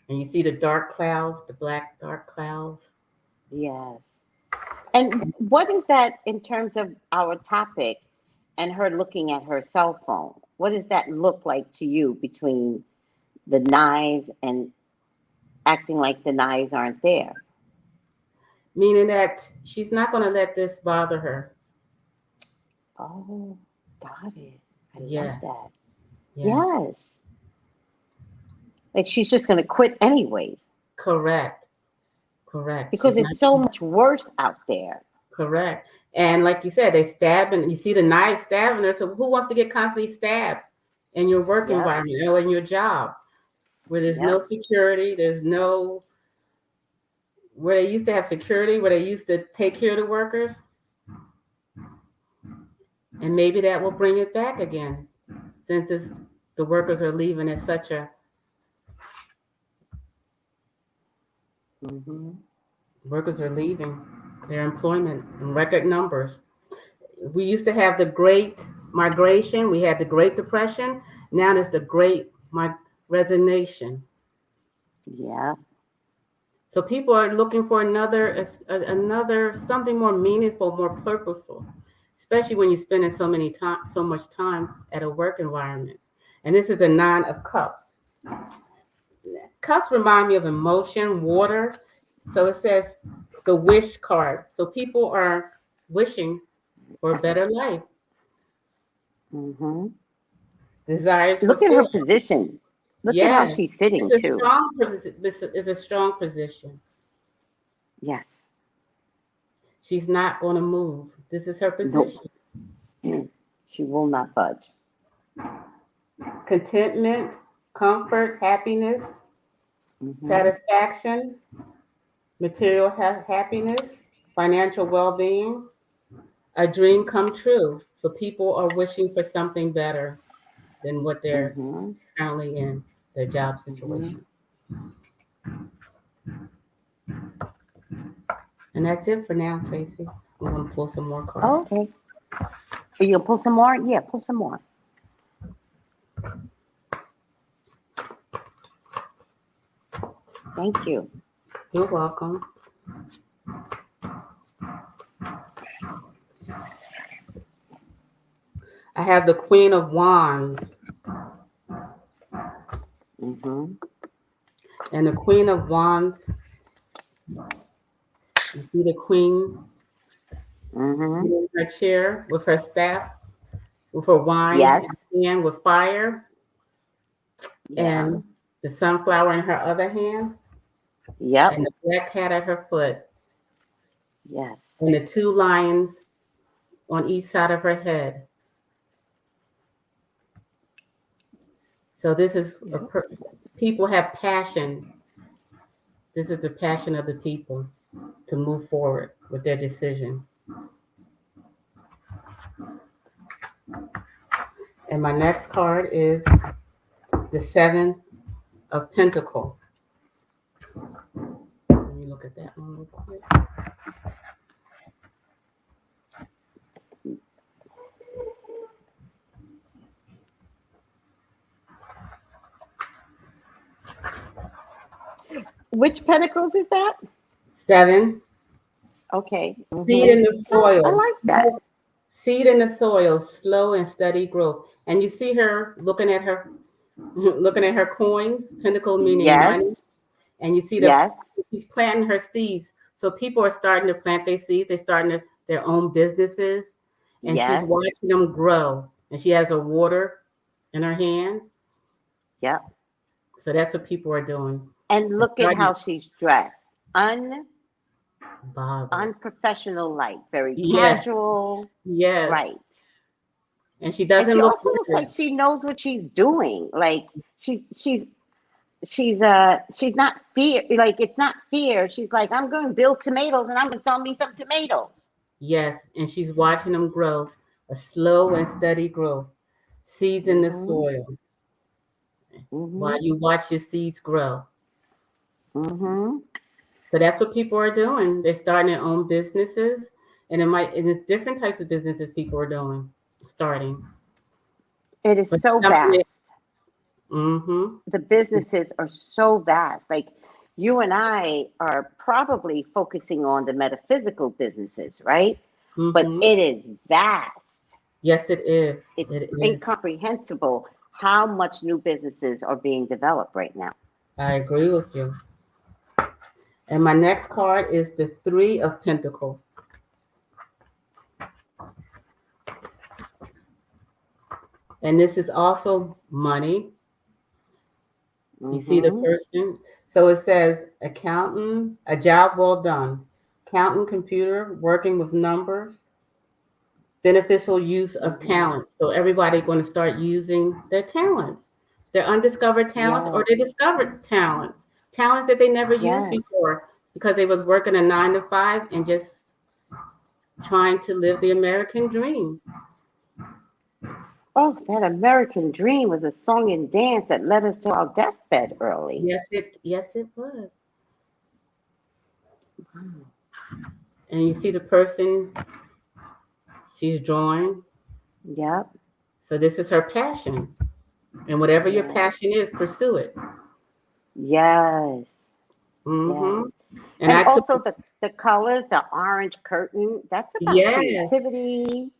And you see the dark clouds, the black dark clouds. Yes. And what is that in terms of our topic and her looking at her cell phone? What does that look like to you between the knives and acting like the knives aren't there? Meaning that she's not going to let this bother her. Oh, got it. I love Yes, that. yes, Yes. Like she's just going to quit anyways correct, correct. because She's not it's so much worse out there. correct. And like you said, they stab and you see the knife stabbing her. So who wants to get constantly stabbed in your work Yep. environment or in your job where there's no Yep. security, there's no where they used to have security, where they used to take care of the workers, and maybe that will bring it back again, since the workers are leaving at such a Mm-hmm. workers are leaving their employment in record numbers. We used to have the Great Migration, we had the Great Depression. Now there's the Great Resignation. Yeah. So people are looking for another something more meaningful, more purposeful, especially when you're spending so much time at a work environment. And this is the Nine of Cups. Cups remind me of emotion, water. So it says the wish card. So people are wishing for a better life, Mm-hmm. desires Look at her fulfilled. position. Look at how she's sitting too. It's a strong position. Yes. She's not going to move. This is her position. Nope. She will not budge. Contentment, comfort, happiness, satisfaction, material happiness, financial well-being, a dream come true. So people are wishing for something better than what they're currently in, their job situation. And that's it for now, Tracy. I'm going to pull some more cards. Okay. Are you going to pull some more? Yeah, pull some more. Thank you. You're welcome. I have the Queen of Wands. And the Queen of Wands, you see the Queen in her chair with her staff, with her wine in her hand, with fire, and the sunflower in her other hand. Yep. And the black cat at her foot. Yes. And the two lions on each side of her head. So this is, people have passion. This is the passion of the people to move forward with their decision. And my next card is the Seven of Pentacles. Let me look at that one real quick. Which pentacles is that? 7. Okay. Seed in the soil. I like that. Seed in the soil, slow and steady growth. And you see her looking at her coins, pentacle meaning money. And you see she's planting her seeds. So people are starting to plant their seeds. They're starting their own businesses. And she's watching them grow. And she has a water in her hand. Yep. So that's what people are doing. And look at how she's dressed. Unprofessional, like very casual. Yes. Right. And she doesn't look. She also looks like she knows what she's doing. Like she's not fear. Like it's not fear. She's like, I'm going to build tomatoes and I'm going to sell me some tomatoes. Yes, and she's watching them grow, a slow and steady growth. Seeds in the soil. While you watch your seeds grow. So that's what people are doing. They're starting their own businesses, and it's different types of businesses people are starting. It is so vast. The businesses are so vast. Like you and I are probably focusing on the metaphysical businesses, right? But it is vast. Yes, it is. It's incomprehensible how much new businesses are being developed right now. I agree with you. And my next card is the Three of Pentacles. And this is also money. You see the person. So it says accountant, a job well done. Accountant, computer, working with numbers. Beneficial use of talent. So everybody's going to start using their talents. Their undiscovered talents or their discovered talents. Talents that they never used before because they was working a 9-to-5 and just trying to live the American dream. Oh, that American dream was a song and dance that led us to our deathbed early. Yes, it was. And you see the person she's drawing. Yep. So this is her passion. And whatever your passion is, pursue it. Yes. Yes. And also the colors, the orange curtain, that's about creativity.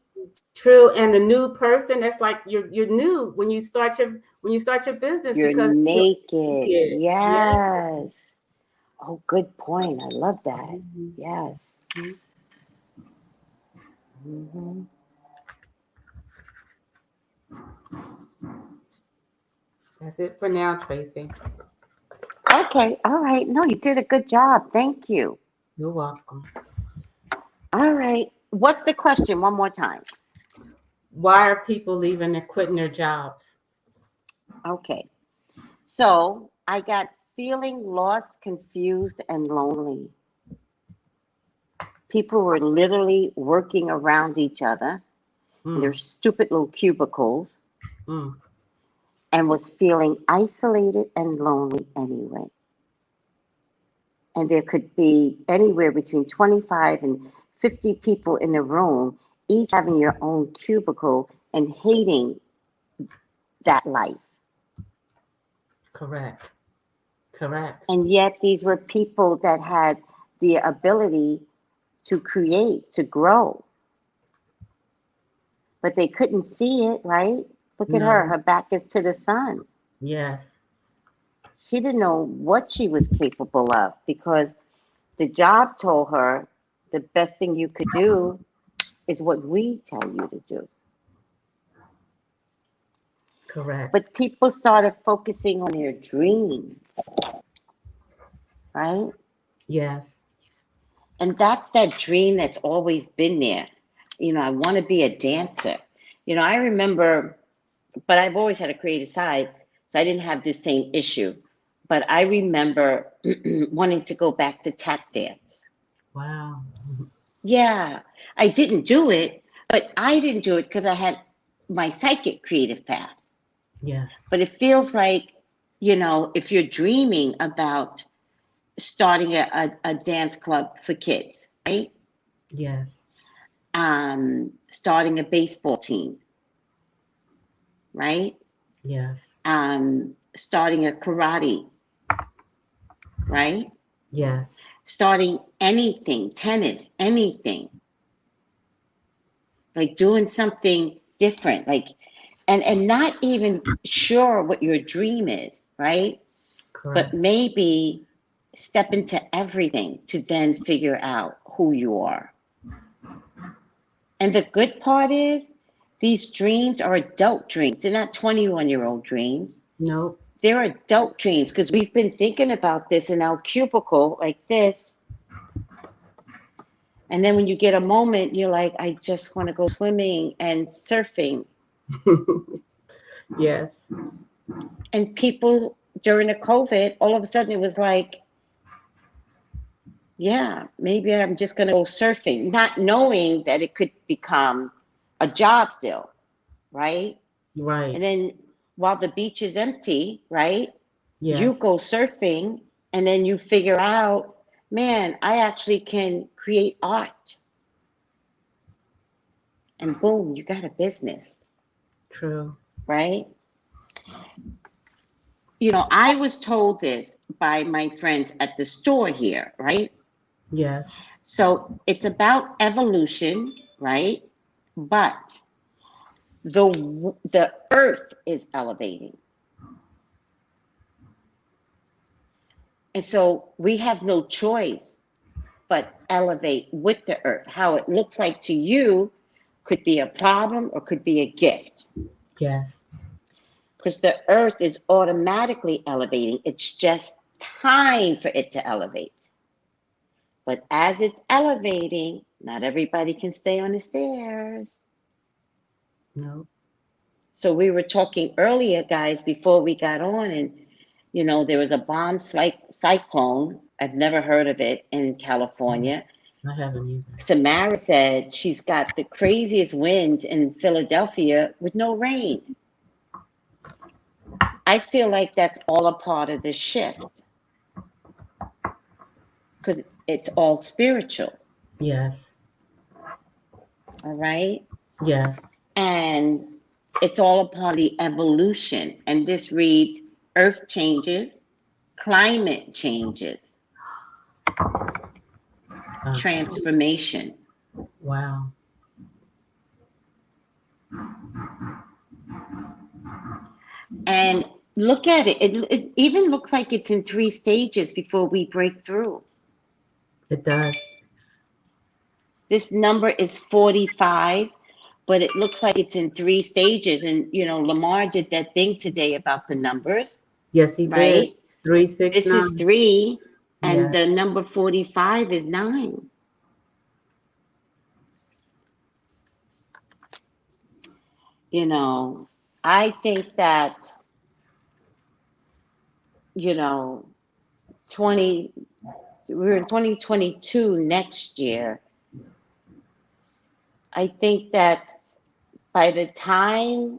True. And the new person, that's like you're new when you start your business. You're because naked. Yes. Oh, good point. I love that. Yes. That's it for now, Tracy. Okay, all right. No, you did a good job. Thank you. You're welcome. All right. What's the question? One more time. Why are people leaving and quitting their jobs? Okay. So I got feeling lost, confused, and lonely. People were literally working around each other in their stupid little cubicles and was feeling isolated and lonely anyway. And there could be anywhere between 25 and 50 people in a room, each having your own cubicle and hating that life. Correct. And yet these were people that had the ability to create, to grow. But they couldn't see it, right? Look at her. Her back is to the sun. Yes. She didn't know what she was capable of because the job told her the best thing you could do is what we tell you to do. Correct. But people started focusing on their dream, right? Yes. And that's that dream that's always been there. You know, I want to be a dancer. You know, I remember, but I've always had a creative side, so I didn't have this same issue. But I remember wanting to go back to tap dance. Wow. Yeah, I didn't do it, but I didn't do it because I had my psychic creative path. Yes. But it feels like, you know, if you're dreaming about starting a dance club for kids, right? Yes. Starting a baseball team, right? Yes. Starting a karate, right? Yes. Starting anything, tennis, anything. Like doing something different, like, and not even sure what your dream is, right? Correct. But maybe step into everything to then figure out who you are. And the good part is these dreams are adult dreams. They're not 21-year-old dreams. Nope. They're adult dreams because we've been thinking about this in our cubicle like this. And then when you get a moment, you're like, I just want to go swimming and surfing. Yes. And people during the COVID, all of a sudden it was like, yeah, maybe I'm just going to go surfing, not knowing that it could become a job still, right? Right. And then while the beach is empty, right? Yes. You go surfing and then you figure out, man, I actually can create art. And boom, you got a business. True. Right? You know, I was told this by my friends at the store here, right? Yes. So it's about evolution, right? But the earth is elevating. And so we have no choice but elevate with the earth. How it looks like to you could be a problem or could be a gift. Yes. Because the earth is automatically elevating. It's just time for it to elevate. But as it's elevating, not everybody can stay on the stairs. No. So we were talking earlier, guys, before we got on, and you know, there was a bomb cyclone. I've never heard of it in California. I haven't either. Samara said she's got the craziest winds in Philadelphia with no rain. I feel like that's all a part of this shift because it's all spiritual. Yes. All right? Yes. And it's all a part of the evolution. And this reads, Earth changes, climate changes, transformation. Wow. And look at it. It even looks like it's in 3 stages before we break through. It does. This number is 45, but it looks like it's in 3 stages. And, Lamar did that thing today about the numbers, Yes, he did. right? 3, 6, This 9. is 3, and Yeah, the number 45 is 9. I think that, we're in 2022 next year. I think that by the time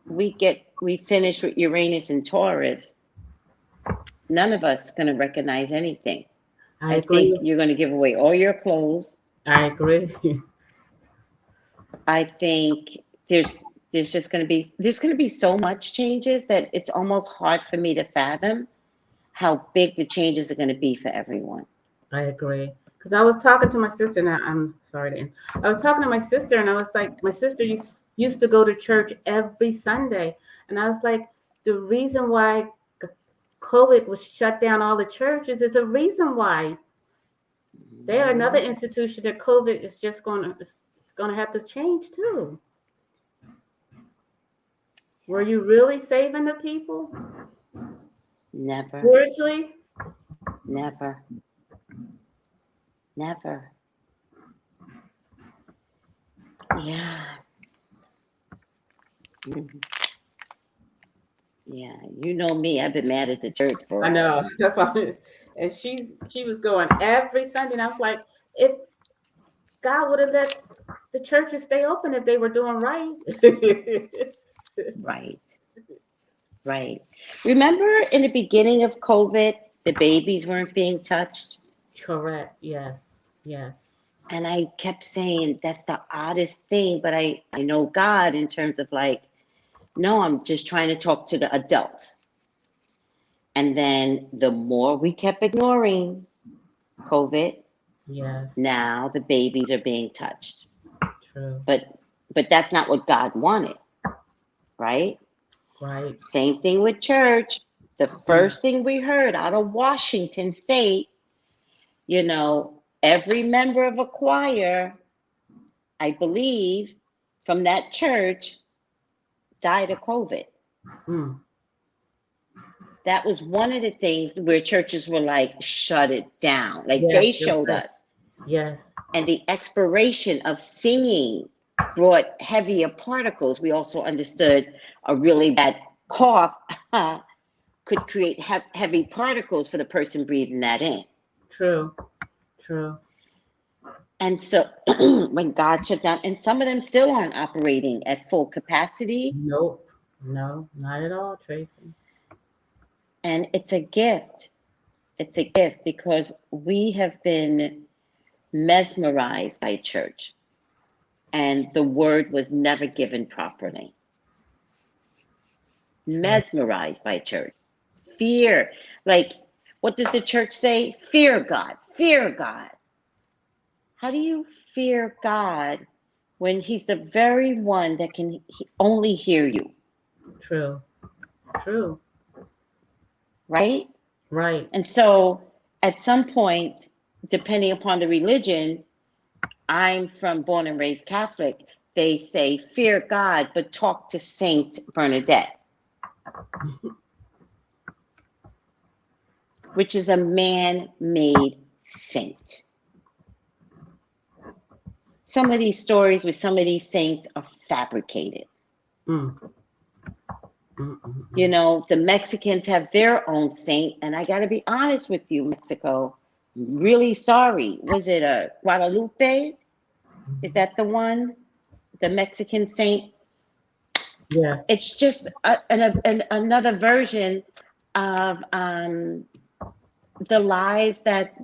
we finish with Uranus and Taurus, none of us going to recognize anything. I I think agree. you're going to give away all your clothes. I agree. I think there's going to be so much changes that it's almost hard for me to fathom how big the changes are going to be for everyone. I agree. Because I was talking to my sister. Now, I'm sorry to end. I was talking to my sister, and I was like, my sister used to go to church every Sunday. And I was like, the reason why COVID was shut down all the churches is a reason why. They are another institution that COVID is just it's going to have to change too. Were you really saving the people? Never. Spiritually? Never. Never. Yeah. Mhm. Yeah, you know me. I've been mad at the church for. I know. That's why. And she was going every Sunday, and I was like, if God would have let the churches stay open if they were doing right. Right. Right. Remember in the beginning of COVID, the babies weren't being touched? Correct. Yes. Yes. And I kept saying that's the oddest thing, but I know God in terms of like, no, I'm just trying to talk to the adults. And then the more we kept ignoring COVID, Yes. now the babies are being touched. True. But that's not what God wanted, right? Right. Same thing with church. The first thing we heard out of Washington State, every member of a choir, I believe, from that church died of COVID. Mm. That was one of the things where churches were like, shut it down. Like Yes. they showed us. Yes. And the expiration of singing brought heavier particles. We also understood a really bad cough could create heavy particles for the person breathing that in. True. True. And so when God shut down, and some of them still aren't operating at full capacity. Nope. No, not at all, Tracy. And it's a gift. It's a gift because we have been mesmerized by church, and the word was never given properly. Mesmerized by church. Fear. Like, what does the church say? Fear God. Fear God. How do you fear God when he's the very one that can only hear you? True. True. Right? Right. And so at some point, depending upon the religion, I'm born and raised Catholic. They say, fear God, but talk to Saint Bernadette, which is a man-made saint. Some of these stories with some of these saints are fabricated. Mm. The Mexicans have their own saint, and I got to be honest with you, Mexico, really sorry. Was it a Guadalupe? Is that the one? The Mexican saint? Yes. It's just another version of the lies that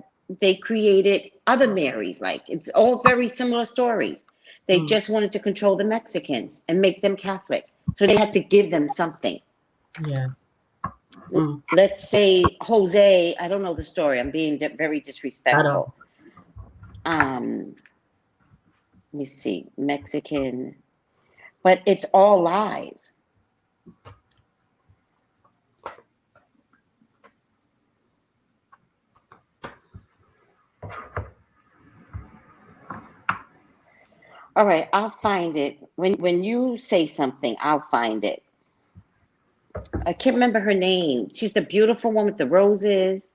they created other Marys. Like, it's all very similar stories. They just wanted to control the Mexicans and make them Catholic. So they had to give them something. Yes. Let's say Jose, I don't know the story. I'm being very disrespectful. Let me see, Mexican, but it's all lies. All right, I'll find it. When you say something, I'll find it. I can't remember her name. She's the beautiful one with the roses.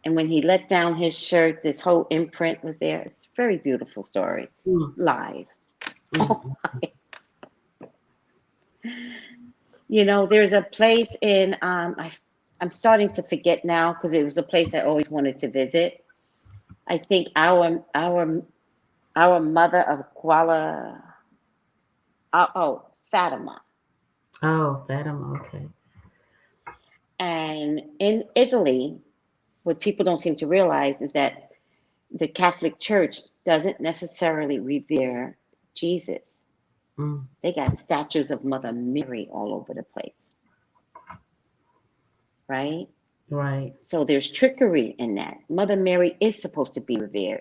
And when he let down his shirt, this whole imprint was there. It's a very beautiful story. Lies. Oh, lies. You know, there's a place in I'm starting to forget now because it was a place I always wanted to visit. I think our mother of Gullah, Fatima. Oh, Fatima, okay. And in Italy, what people don't seem to realize is that the Catholic Church doesn't necessarily revere Jesus. They got statues of Mother Mary all over the place. Right? Right. So there's trickery in that. Mother Mary is supposed to be revered.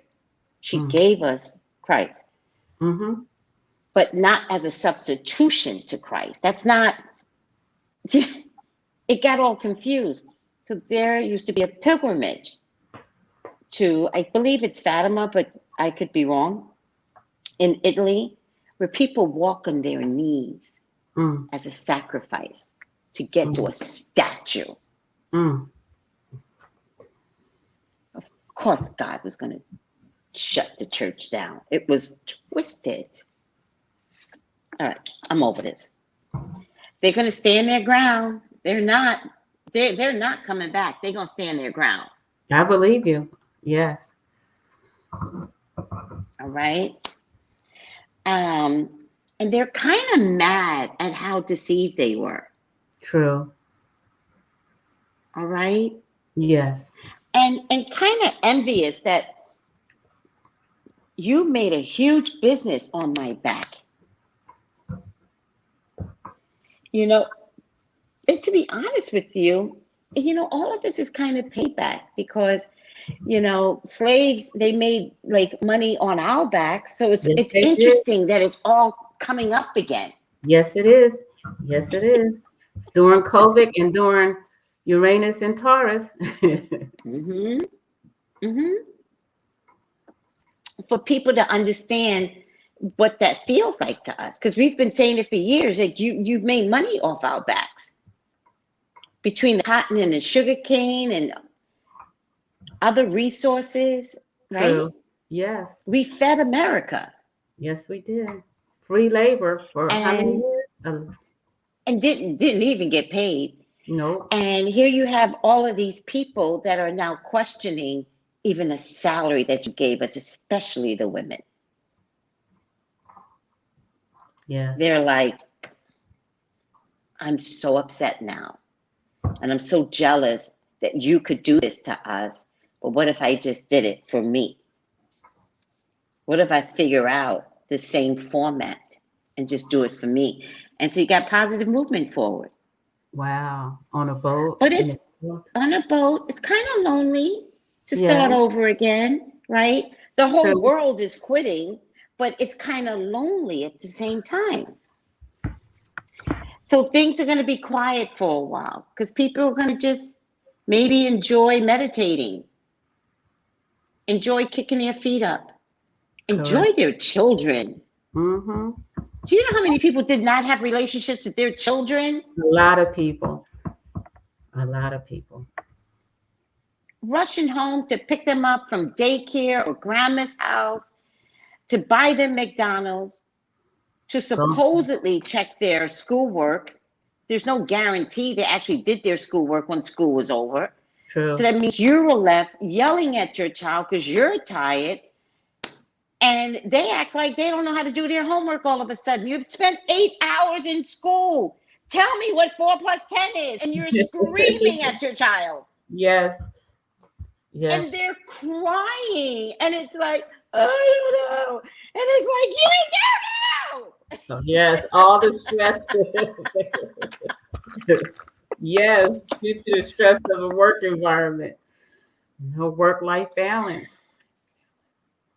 She gave us Christ. But not as a substitution to Christ. That's not, it got all confused. So there used to be a pilgrimage to, I believe it's Fatima, but I could be wrong, in Italy, where people walk on their knees as a sacrifice to get to a statue. Of course, God was going to shut the church down. It was twisted. All right, I'm over this. They're going to stand their ground. They're not coming back. They're going to stand their ground. I believe you. Yes. All right. And they're kind of mad at how deceived they were. True. All right. Yes. And kind of envious that you made a huge business on my back. You know, and to be honest with you, all of this is kind of payback because, slaves, they made like money on our backs. So it's interesting that it's all coming up again. Yes, it is. Yes, it is. During COVID and during Uranus and Taurus. For people to understand what that feels like to us, because we've been saying it for years that you've made money off our backs between the cotton and the sugar cane and other resources, right? True. Yes. We fed America. Yes, we did. Free labor for how many years? And didn't even get paid. No. And here you have all of these people that are now questioning even a salary that you gave us, especially the women. Yes. They're like, I'm so upset now. And I'm so jealous that you could do this to us. But what if I just did it for me? What if I figure out the same format and just do it for me? And so you got positive movement forward. Wow. On a boat. But it's on a boat. It's kind of lonely to start over again, right? The whole world is quitting, but it's kind of lonely at the same time. So things are going to be quiet for a while because people are going to just maybe enjoy meditating, enjoy kicking their feet up, enjoy their children. Do you know how many people did not have relationships with their children? A lot of people. A lot of people. Rushing home to pick them up from daycare or grandma's house, to buy them McDonald's, to supposedly check their schoolwork. There's no guarantee they actually did their schoolwork when school was over. True. So that means you were left yelling at your child because you're tired. And they act like they don't know how to do their homework all of a sudden. You've spent 8 hours in school. Tell me what 4 + 10 is. And you're screaming at your child. Yes. Yes. And they're crying. And it's like, I don't know. And it's like, you don't know. Yes, all the stress. Yes, due to the stress of a work environment. No work-life balance.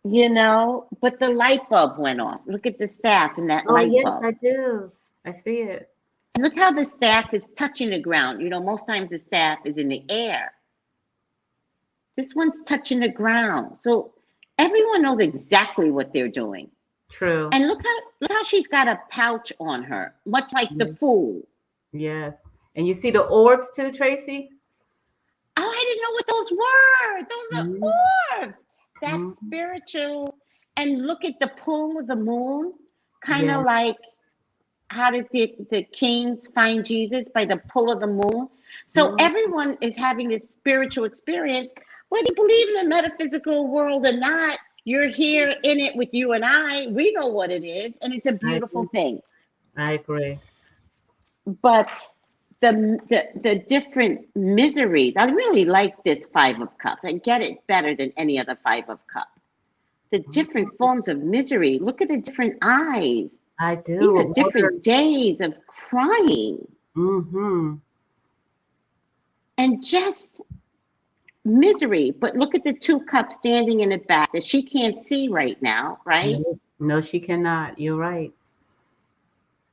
But the light bulb went off. Look at the staff in that light bulb. I do. I see it. And look how the staff is touching the ground. Most times the staff is in the air. This one's touching the ground. So Everyone knows exactly what they're doing. True. And look how she's got a pouch on her, much like the fool. Yes. And you see the orbs too, Tracy? Oh, I didn't know what those were. Those are orbs. That's spiritual. And look at the pull of the moon, kind of like how did the kings find Jesus? By the pull of the moon. So everyone is having this spiritual experience, whether you believe in the metaphysical world or not. You're here in it with you and I. We know what it is, and it's a beautiful thing. I agree. But the different miseries, I really like this Five of Cups. I get it better than any other Five of Cups. The different forms of misery. Look at the different eyes. I do. These are different days of crying. And just misery. But look at the two cups standing in the back that she can't see right now, right? No, she cannot. You're right.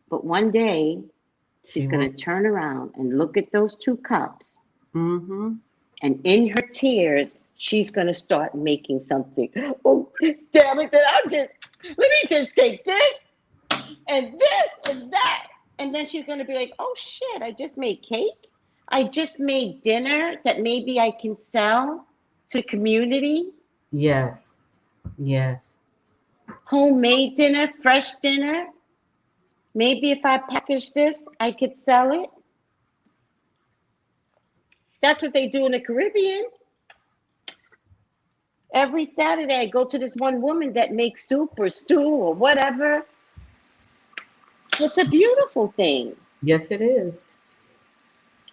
But one day, she's going to turn around and look at those two cups. And in her tears, she's going to start making something. Oh, damn it. Let me just take this and this and that. And then she's going to be like, oh, shit, I just made cake. I just made dinner that maybe I can sell to the community. Yes. Yes. Homemade dinner, fresh dinner. Maybe if I package this, I could sell it. That's what they do in the Caribbean. Every Saturday, I go to this one woman that makes soup or stew or whatever. It's a beautiful thing. Yes, it is.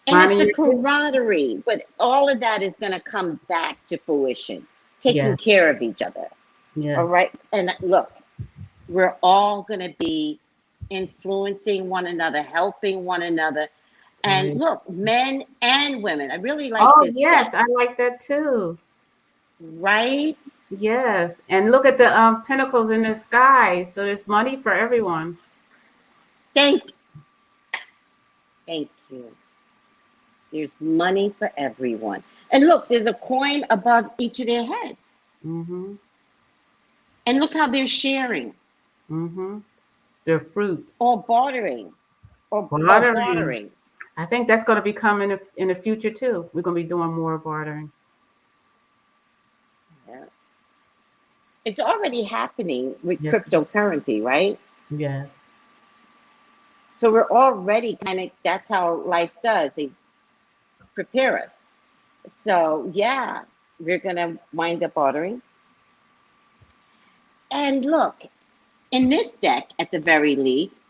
And it's the camaraderie. But all of that is going to come back to fruition. Taking care of each other. Yes. All right. And look, we're all going to be influencing one another, helping one another. And look, men and women. I really like this. Oh, yes. I like that too. Right? Yes. And look at the pentacles in the sky. So there's money for everyone. Thank you. There's money for everyone. And look, there's a coin above each of their heads. And look how they're sharing. Their fruit. Or bartering. Or bartering. I think that's going to become in the future too. We're going to be doing more bartering. Yeah. It's already happening with cryptocurrency, right? Yes. So we're already that's how life does. They prepare us. So yeah, we're going to wind up bartering. And look, in this deck, at the very least,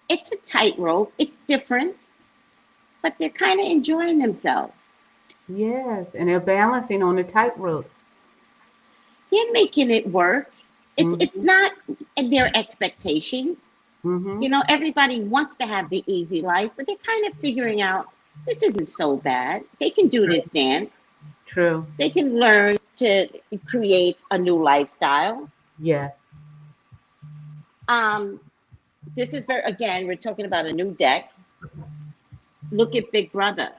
it's a tightrope. It's different, but they're kind of enjoying themselves. Yes, and they're balancing on the tightrope. They're making it work. It's not their expectations. You know, everybody wants to have the easy life, but they're kind of figuring out this isn't so bad. They can do this dance. True. They can learn to create a new lifestyle. Yes. This is again, we're talking about a new deck. Look at Big Brother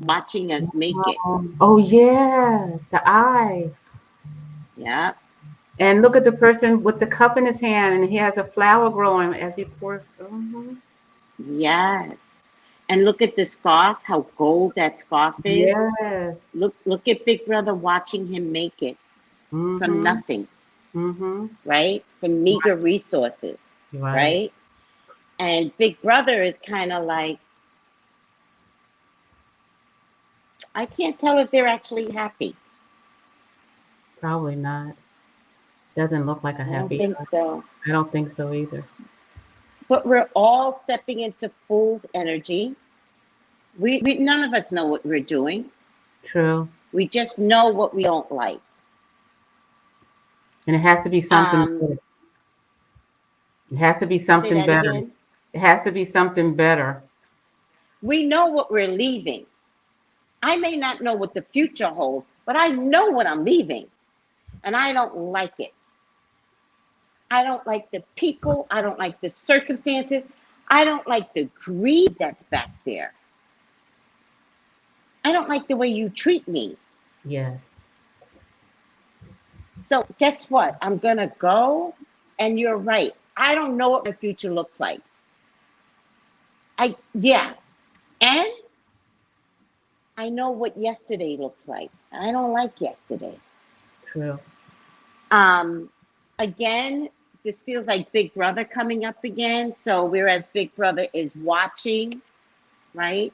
watching us make it. Oh yeah, the eye. Yeah. And look at the person with the cup in his hand, and he has a flower growing as he pours. Yes. And look at the scarf, how gold that scarf is. Yes. Look at Big Brother watching him make it from nothing. Right? From meager resources. Right? And Big Brother is kind of like, I can't tell if they're actually happy. Probably not. Doesn't look like a happy. I don't think so. I don't think so either. But we're all stepping into fool's energy. We none of us know what we're doing. True. We just know what we don't like. And it has to be something better. It has to be something better. Again? It has to be something better. We know what we're leaving. I may not know what the future holds, but I know what I'm leaving. And I don't like it. I don't like the people. I don't like the circumstances. I don't like the greed that's back there. I don't like the way you treat me. Yes. So guess what? I'm going to go, and you're right. I don't know what my future looks like. Yeah. And I know what yesterday looks like. I don't like yesterday. True. Again, this feels like Big Brother coming up again. So whereas Big Brother is watching, right?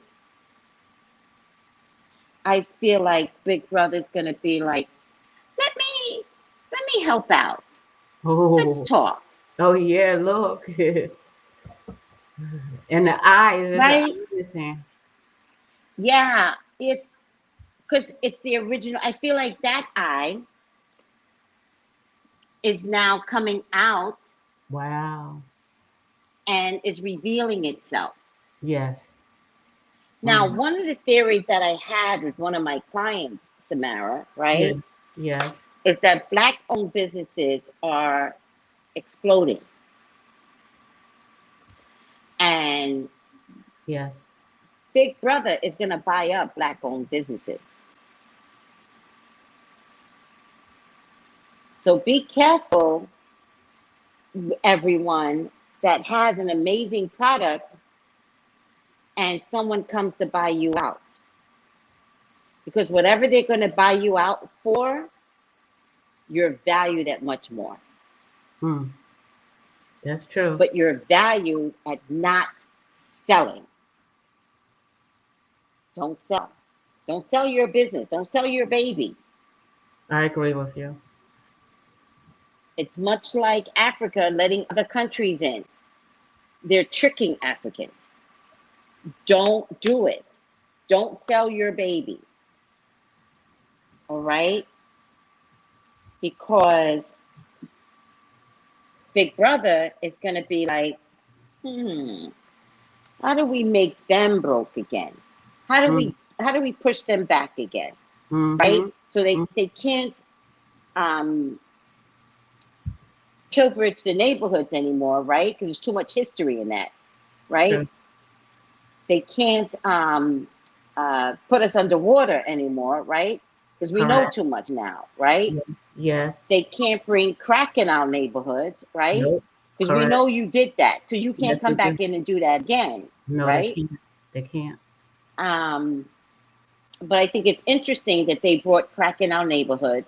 I feel like Big Brother's gonna be like, let me help out. Let's Oh, talk. oh yeah, look. And the eyes, there's an eye Right? in his hand. Yeah. It's because it's the original. I feel like that eye is now coming out Wow. and is revealing itself. Yes. Now, one of the theories that I had with one of my clients, Samara, Yeah. right, Yes. is that Black-owned businesses are exploding. And Yes. Big Brother is going to buy up Black-owned businesses. So be careful, everyone, that has an amazing product and someone comes to buy you out. Because whatever they're going to buy you out for, you're valued at much more. That's true. But you're valued at not selling. Don't sell. Don't sell your business. Don't sell your baby. I agree with you. It's much like Africa letting other countries in. They're tricking Africans. Don't do it. Don't sell your babies. All right? Because Big Brother is going to be like, how do we make them broke again? How do we push them back again? Right? So they can't pilferage the neighborhoods anymore, right? Because there's too much history in that, right? True. They can't put us underwater anymore, right? Because we know too much now, right? Yes. They can't bring crack in our neighborhoods, right? Nope. Because we know you did that, so you can't Yes, come we back do. in and do that again, No, right? they can't. But I think it's interesting that they brought crack in our neighborhoods.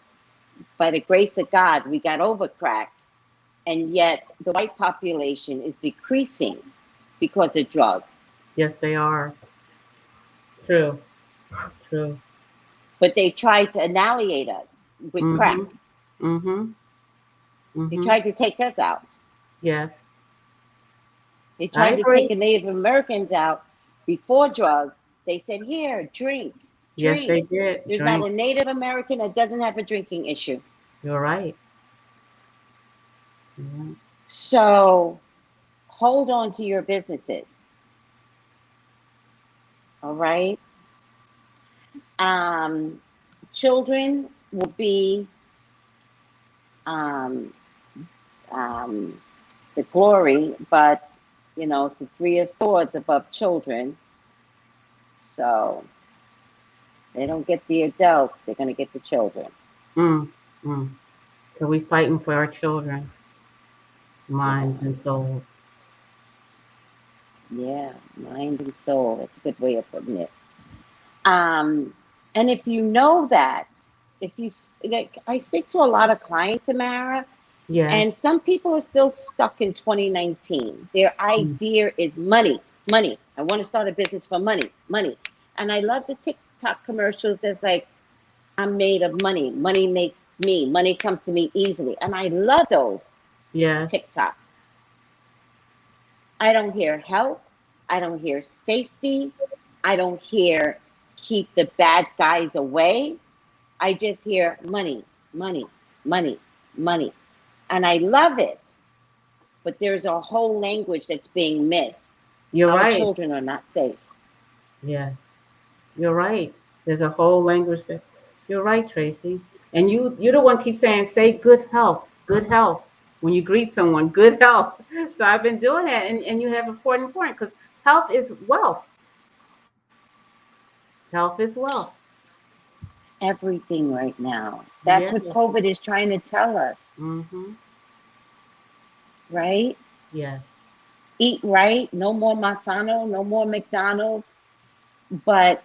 By the grace of God, we got over crack, and yet the white population is decreasing because of drugs. Yes, they are. True. True. But they tried to annihilate us with crack. They tried to take us out. Yes. They I tried to take agree. the Native Americans out before drugs. They said, here, drink. Yes, they Drink. did. There's not Drink. a Native American that doesn't have a drinking issue. You're right. Mhm. So hold on to your businesses. All right. Children will be the glory, but it's the three of swords above children. So they don't get the adults, they're going to get the children. So we're fighting for our children, minds and souls. Yeah, mind and soul. That's a good way of putting it. And if you know that, if you like, I speak to a lot of clients, Samara, and Yes. some people are still stuck in 2019. Their idea is money, money. I want to start a business for money, money. And I love the TikTok commercials that's like, I'm made of money. Money makes me. Money comes to me easily. And I love those Yes. TikTok. I don't hear help. I don't hear safety. I don't hear keep the bad guys away. I just hear money, money, money, money. And I love it. But there's a whole language that's being missed. You're Our right. children are not safe. Yes. You're right. There's a whole language that you're right, Tracy. And you're the one keep saying, say good health, good health. When you greet someone, good health. So I've been doing that, and you have an important point because health is wealth. Health is wealth. everything right now. That's Yes. what COVID is trying to tell us, Mm-hmm. right? Yes. Eat right, no more Masano, no more McDonald's, but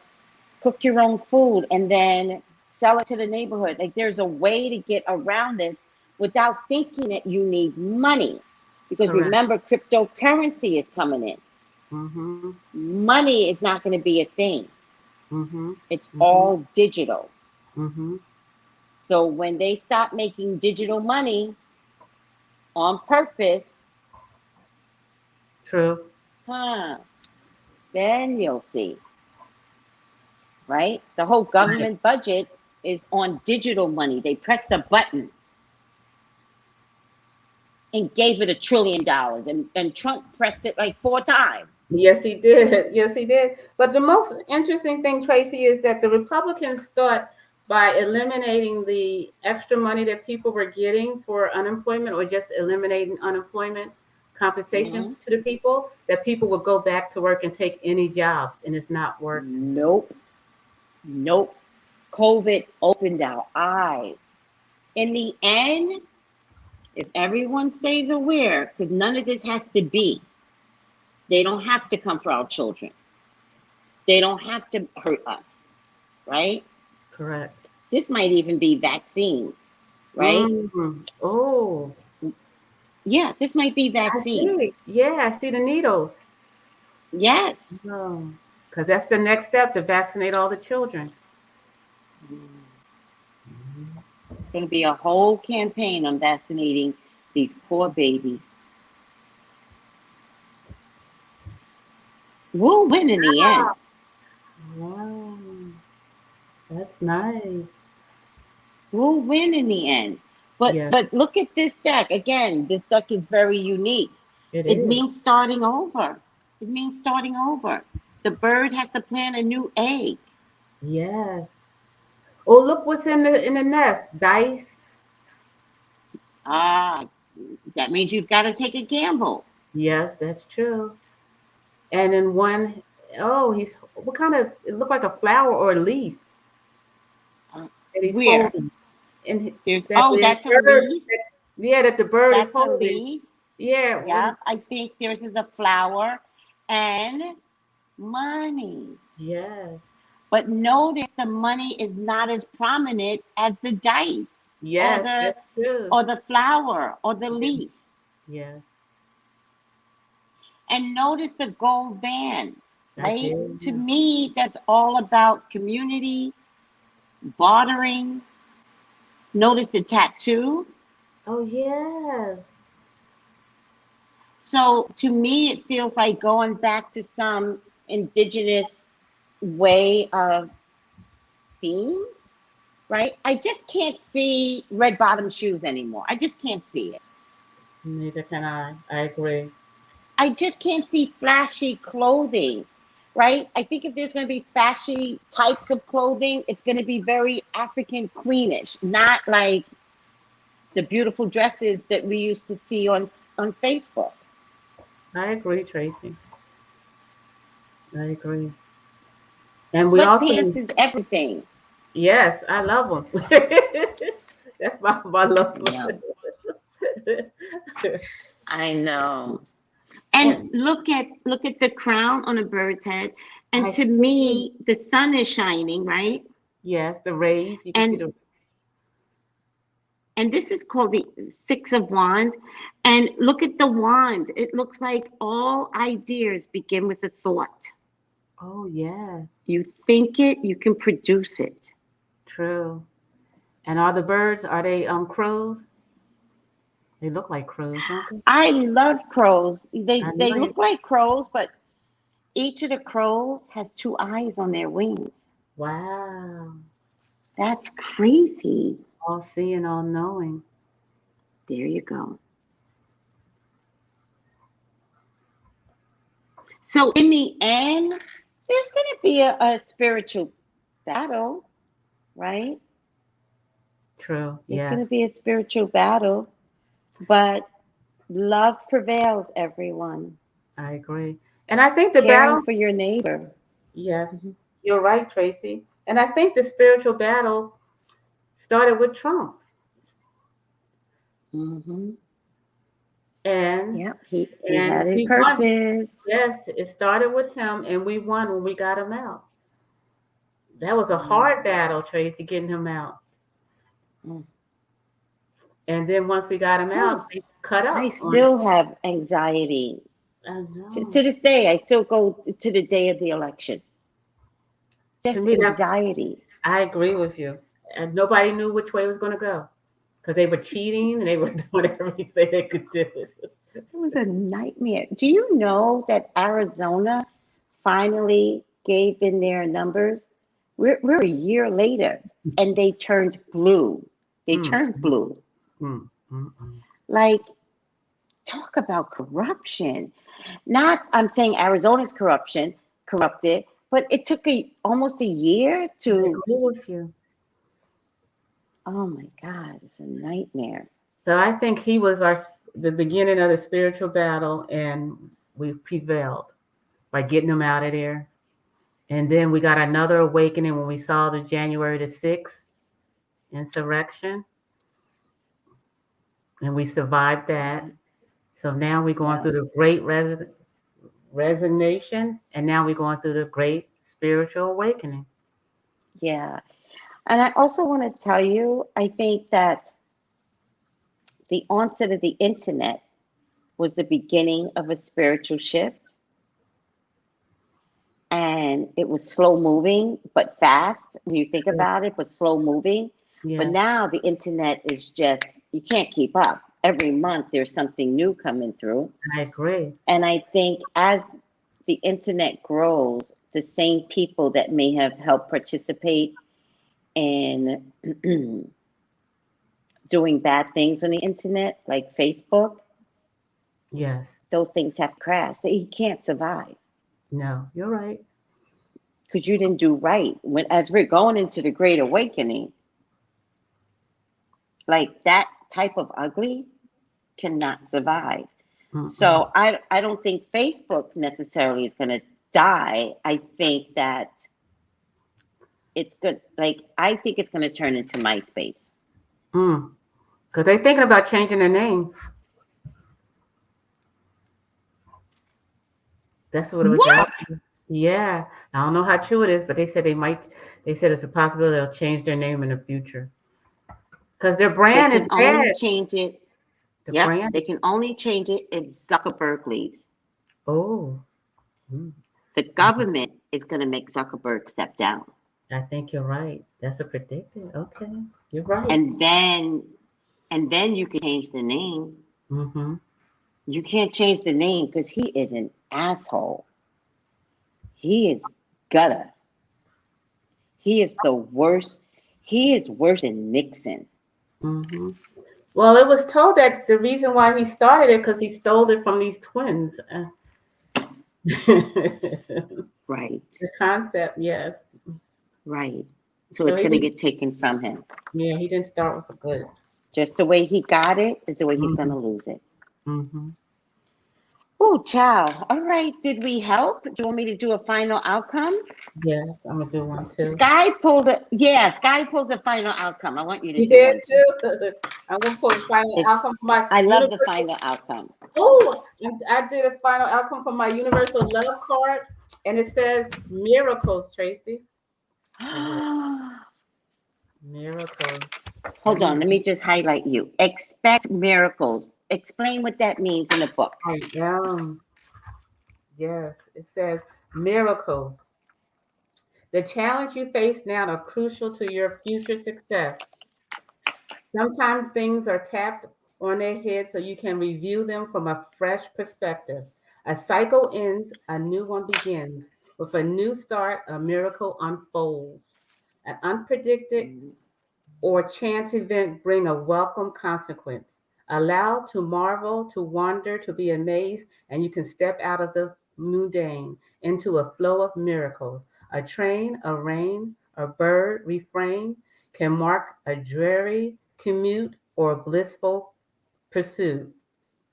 cook your own food and then sell it to the neighborhood. Like there's a way to get around this without thinking that you need money. Because Correct. remember, cryptocurrency is coming in. Mm-hmm. Money is not going to be a thing. Mm-hmm. It's Mm-hmm. all digital. Mm-hmm. So when they stop making digital money on purpose, True. huh, then you'll see, right? The whole Right. government budget is on digital money. They pressed a button and gave it $1 trillion, and Trump pressed it like 4 times. Yes, he did. Yes, he did. But the most interesting thing, Tracy, is that the Republicans thought by eliminating the extra money that people were getting for unemployment or just eliminating unemployment compensation Hmm. to the people, that people would go back to work and take any job, and it's not working. Nope, nope. COVID opened our eyes. In the end, if everyone stays aware, because none of this has to be, they don't have to come for our children. They don't have to hurt us, right? Correct. This might even be vaccines, right? Mm. Oh, Yeah, this might be I vaccines. see. Yeah, I see the needles. Yes. Oh, because that's the next step to vaccinate all the children. Mhm. It's going to be a whole campaign on vaccinating these poor babies. We'll win in the end. Wow, that's nice. We'll win in the end. But Yes, but look at this deck. Again, this deck is very unique. it It is. means starting over. It means starting over. The bird has to plant a new egg. Yes. Oh, look what's in the nest. Dice. Ah, that means you've got to take a gamble. Yes, that's true. And in one, oh, he's what kind of? It looked like a flower or a leaf Uh, that he's Where? holding, and There's, that oh, the that's a bird. leaf. Yeah, that the bird is That's a holding. leaf. Yeah. Yeah, I think theirs is a flower and money. Yes. But notice the money is not as prominent as the dice or Yes, the that's true. or the flower or the Yes. leaf. Yes, And notice the gold band, I right? did. To Yeah. me, that's all about community, bartering. Notice the tattoo. Oh, yes. So to me, it feels like going back to some indigenous way of theme, right? I just can't see red bottom shoes anymore. I just can't see it. Neither can I. I agree. I just can't see flashy clothing, right? I think if there's going to be flashy types of clothing, it's going to be very African queenish, not like the beautiful dresses that we used to see on Facebook. I agree, Tracy. I agree. And we Sweatpants also, is everything. yes, I love them. That's my love Yeah, sweater. I know. And And look at the crown on a bird's head. I And to see, me, the sun is shining, right? yes, the rays. You can see And the, and this is called the Six of Wands. And look at the wand. It looks like all ideas begin with a thought. oh, yes, You think it, you can produce it. true. And are the birds, are they crows? They look like crows, don't they? I love crows. I They know you. look like crows, but each of the crows has two eyes on their wings. Wow. That's crazy. All seeing, all knowing. There you go. So in the end, there's going to be a spiritual battle, right? True. There's going to Yes, be a spiritual battle, but love prevails, everyone. I agree. And I think the Caring battle, for your neighbor. yes, Mhm. you're right, Tracy. And I think the spiritual battle started with Trump. Mm-hmm. And Yep, he had his we won. purpose. Yes, it started with him, and we won when we got him out. That was a hard battle, Tracy, getting him out. Mm. And then once we got him out, they cut I up on still have anxiety. I know. To this day, I still go to the day of the election. To Just me, that anxiety. I agree with you. And nobody knew which way it was going to go because they were cheating and they were doing everything they could do. It was a nightmare. Do you know that Arizona finally gave in their numbers? We're a year later and they turned blue. They Mm, turned blue. mm, mm, mm. Like, talk about corruption. Not, I'm saying Arizona's corrupted, but it took almost a year I to, agree with you. oh my God, it's a nightmare. So I think he was the beginning of the spiritual battle, and we prevailed by getting him out of there. And then we got another awakening when we saw the January the 6th insurrection, and we survived that. So now we're going Yeah. through the Great Resignation, and now we're going through the Great Spiritual Awakening. Yeah. And I also want to tell you, I think that the onset of the internet was the beginning of a spiritual shift. And it was slow moving, but fast when you think about it, but slow moving. But Yes, now the internet is just, you can't keep up. Every month there's something new coming through. I agree. And I think as the internet grows, the same people that may have helped participate in doing bad things on the internet, like Facebook, Yes. those things have crashed. He can't survive No, you're right. because you didn't do right. As we're going into the Great Awakening, like that type of ugly cannot survive. Mm-mm. So I don't think Facebook necessarily is going to die. I think that it's good. Like, I think it's going to turn into MySpace. Because they're thinking about changing their name. That's what it was out. What? Yeah. I don't know how true it is, but they said they said it's a possibility they'll change their name in the future. Because their They brand can is only bad. change it. The Yep, brand. they can only change it if Zuckerberg leaves. Oh. Mm. The government is going to make Zuckerberg step down. I think you're right. That's a predicted. Okay. You're right. And then you can change the name. Mm-hmm. You can't change the name because he is an asshole. He is gutter. He is the worst. He is worse than Nixon. Mm-hmm. Well, it was told that the reason why he started it because he stole it from these twins. Right. The concept, yes. Right. So So it's he going to didn't. get taken from him. Yeah, he didn't start with a good. Just the way he got it is the way he's going Mm-hmm. to lose it. Mm-hmm. Oh, child. All right. Did we help? Do you want me to do a final outcome? Yes, I'm gonna do one too. Sky pulls a final outcome. I want you to You do did one too. too. I'm gonna put a final It's, outcome for my I love the universal. final outcome. Oh, I did a final outcome for my universal love card, and it says miracles, Tracy. Miracles. Hold on. Let me just highlight you. Expect miracles. Explain what that means in the book. I am. Yes, it says miracles. The challenge you face now are crucial to your future success. Sometimes things are tapped on their head so you can review them from a fresh perspective. A cycle ends, a new one begins. With a new start, a miracle unfolds. An unpredicted or chance event bring a welcome consequence. Allow to marvel, to wonder, to be amazed, and you can step out of the mundane into a flow of miracles. A train, a rain, a bird refrain can mark a dreary commute or a blissful pursuit.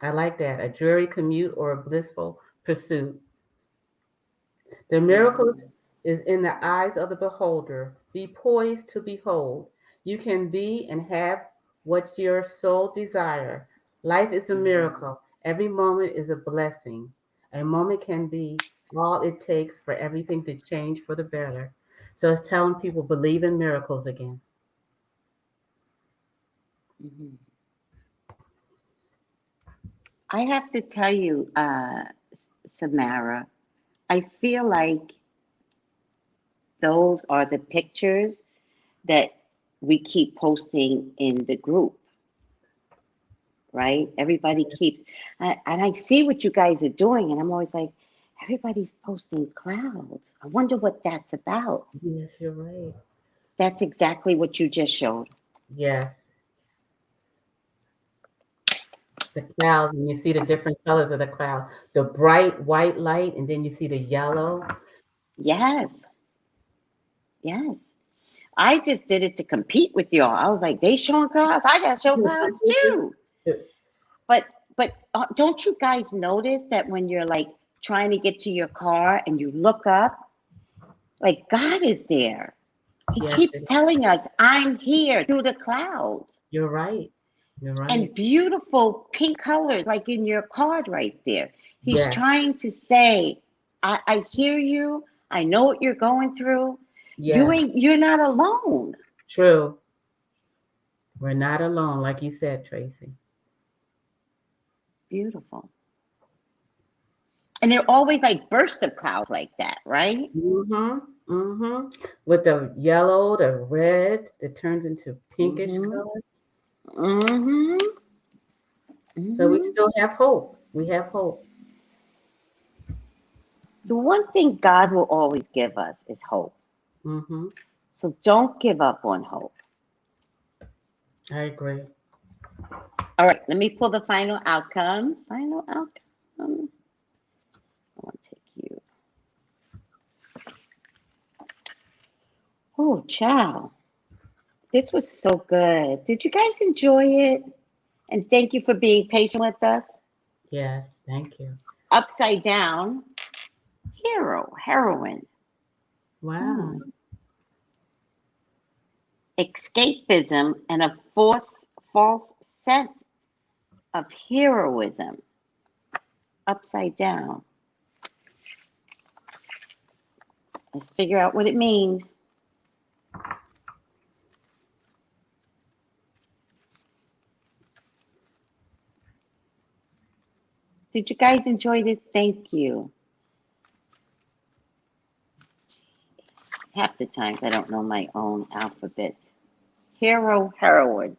I like that. A dreary commute or a blissful pursuit. The miracles is in the eyes of the beholder. Be poised to behold. You can be and have what your soul desire. Life is a miracle. Every moment is a blessing. A moment can be all it takes for everything to change for the better. So it's telling people believe in miracles again. Mhm. I have to tell you, Samara, I feel like those are the pictures that we keep posting in the group, right? Everybody keeps, and I see what you guys are doing, and I'm always like, everybody's posting clouds. I wonder what that's about. Yes, you're right. That's exactly what you just showed. Yes. The clouds, and you see the different colors of the cloud. The bright white light, and then you see the yellow. Yes, yes. I just did it to compete with y'all. I was like, they showing clouds, I gotta show clouds too. But don't you guys notice that when you're like trying to get to your car and you look up, like God is there. He Yes, keeps telling us, I'm here through the clouds. you're right. You're right. And beautiful pink colors, like in your card right there. He's Yes. trying to say, I hear you. I know what you're going through. Yes. You're not alone. True. We're not alone, like you said, Tracy. Beautiful. And they're always like bursts of clouds like that, right? Mm-hmm. Mm-hmm. With the yellow, the red that turns into pinkish Mm-hmm. color. Mm-hmm. So we Mm-hmm. still have hope. We have hope. The one thing God will always give us is hope. Mm-hmm. So don't give up on hope. I agree. All right, let me pull the final outcome. Final outcome. I want to take you. Oh, ciao. This was so good. Did you guys enjoy it? And thank you for being patient with us. Yes, thank you. Upside down, heroine. Wow. Escapism and a false sense of heroism. Upside down. Let's figure out what it means. Did you guys enjoy this? Thank you. Half the times I don't know my own alphabet. Heroine.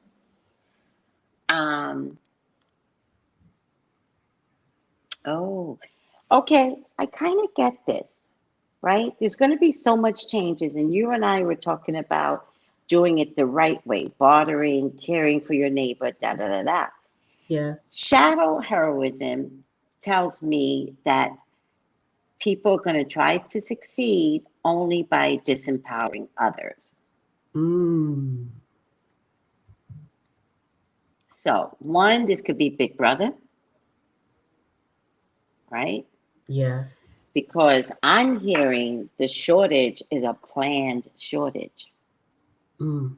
Oh, okay. I kind of get this, right? There's going to be so much changes, and you and I were talking about doing it the right way, bartering, caring for your neighbor, da da da da. Yes. Shadow heroism tells me that people are going to try to succeed only by disempowering others. Mm. So, one, this could be Big Brother, right? Yes. Because I'm hearing the shortage is a planned shortage. Mm.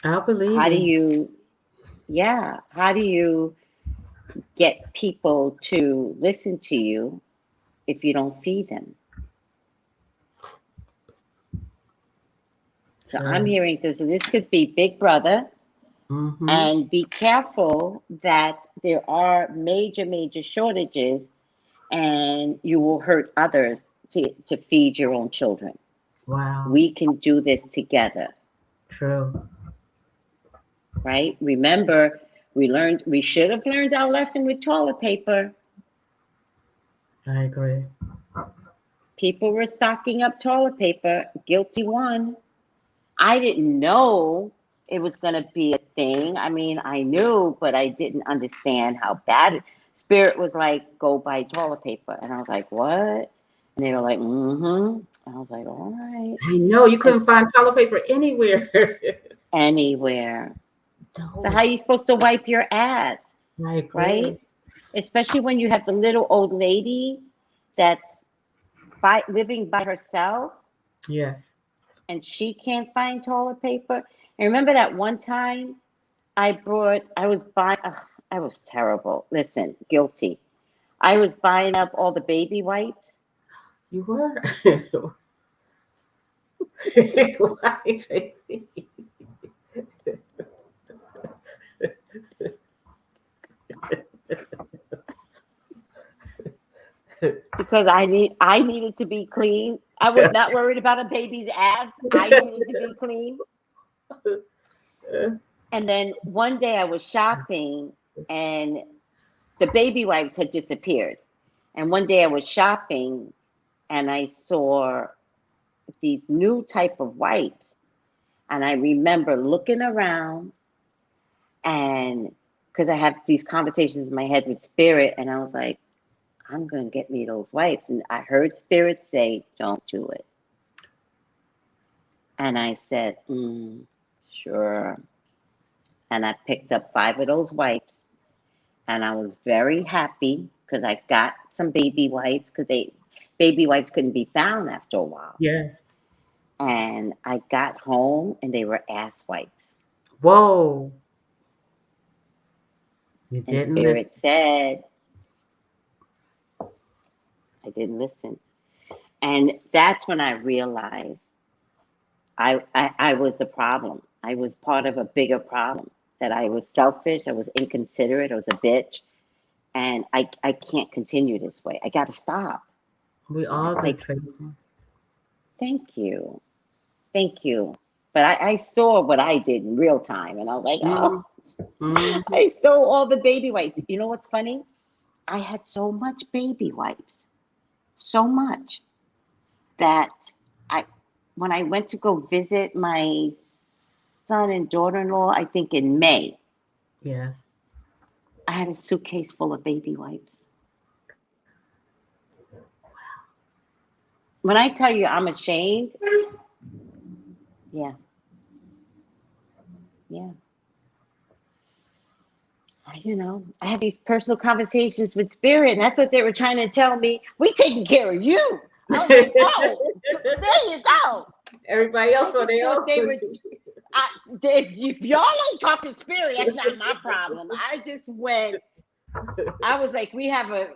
I'll believe How do you. how do you get people to listen to you if you don't feed them? So Sure. I'm hearing this. So this could be Big Brother, Mm-hmm. and be careful that there are major shortages, and you will hurt others to feed your own children. Wow. We can do this together. True. Right? Remember, we should have learned our lesson with toilet paper. I agree. People were stocking up toilet paper. Guilty one. I didn't know it was going to be a thing. I mean, I knew, but I didn't understand how bad it. Spirit was like, go buy toilet paper. And I was like, what? And they were like, mm-hmm. I was like, all right. I know you couldn't find toilet paper anywhere. Anywhere. No. So how are you supposed to wipe your ass? I agree. Right? Especially when you have the little old lady that's living by herself, Yes. and she can't find toilet paper. And remember that one time I was buying, I was terrible. Listen, guilty. I was buying up all the baby wipes. You were. Why, Tracy? Because I needed to be clean. I was not worried about a baby's ass. I needed to be clean. And then one day I was shopping and the baby wipes had disappeared. And one day I was shopping and I saw these new type of wipes. And I remember looking around, and because I have these conversations in my head with spirit, and I was like, I'm going to get me those wipes. And I heard spirit say, don't do it. And I said, sure. And I picked up 5 of those wipes. And I was very happy because I got some baby wipes, because baby wipes couldn't be found after a while. Yes. And I got home and they were ass wipes. Whoa. You And didn't spirit listen. said, I didn't listen. And that's when I realized I was the problem. I was part of a bigger problem, that I was selfish, I was inconsiderate, I was a bitch. And I can't continue this way. I got to stop. We all do, Like, Tracy. thank you. Thank you. But I saw what I did in real time. And I was like, oh, I stole all the baby wipes. You know what's funny? I had so much baby wipes, so much, that when I went to go visit my son and daughter-in-law, I think in May, Yes. I had a suitcase full of baby wipes. When I tell you I'm ashamed, yeah. I have these personal conversations with spirit, and that's what they were trying to tell me. We taking care of you. I was like, oh, there you go. Everybody else on their own. If y'all don't talk to spirit, that's not my problem. I just went. I was like, we have a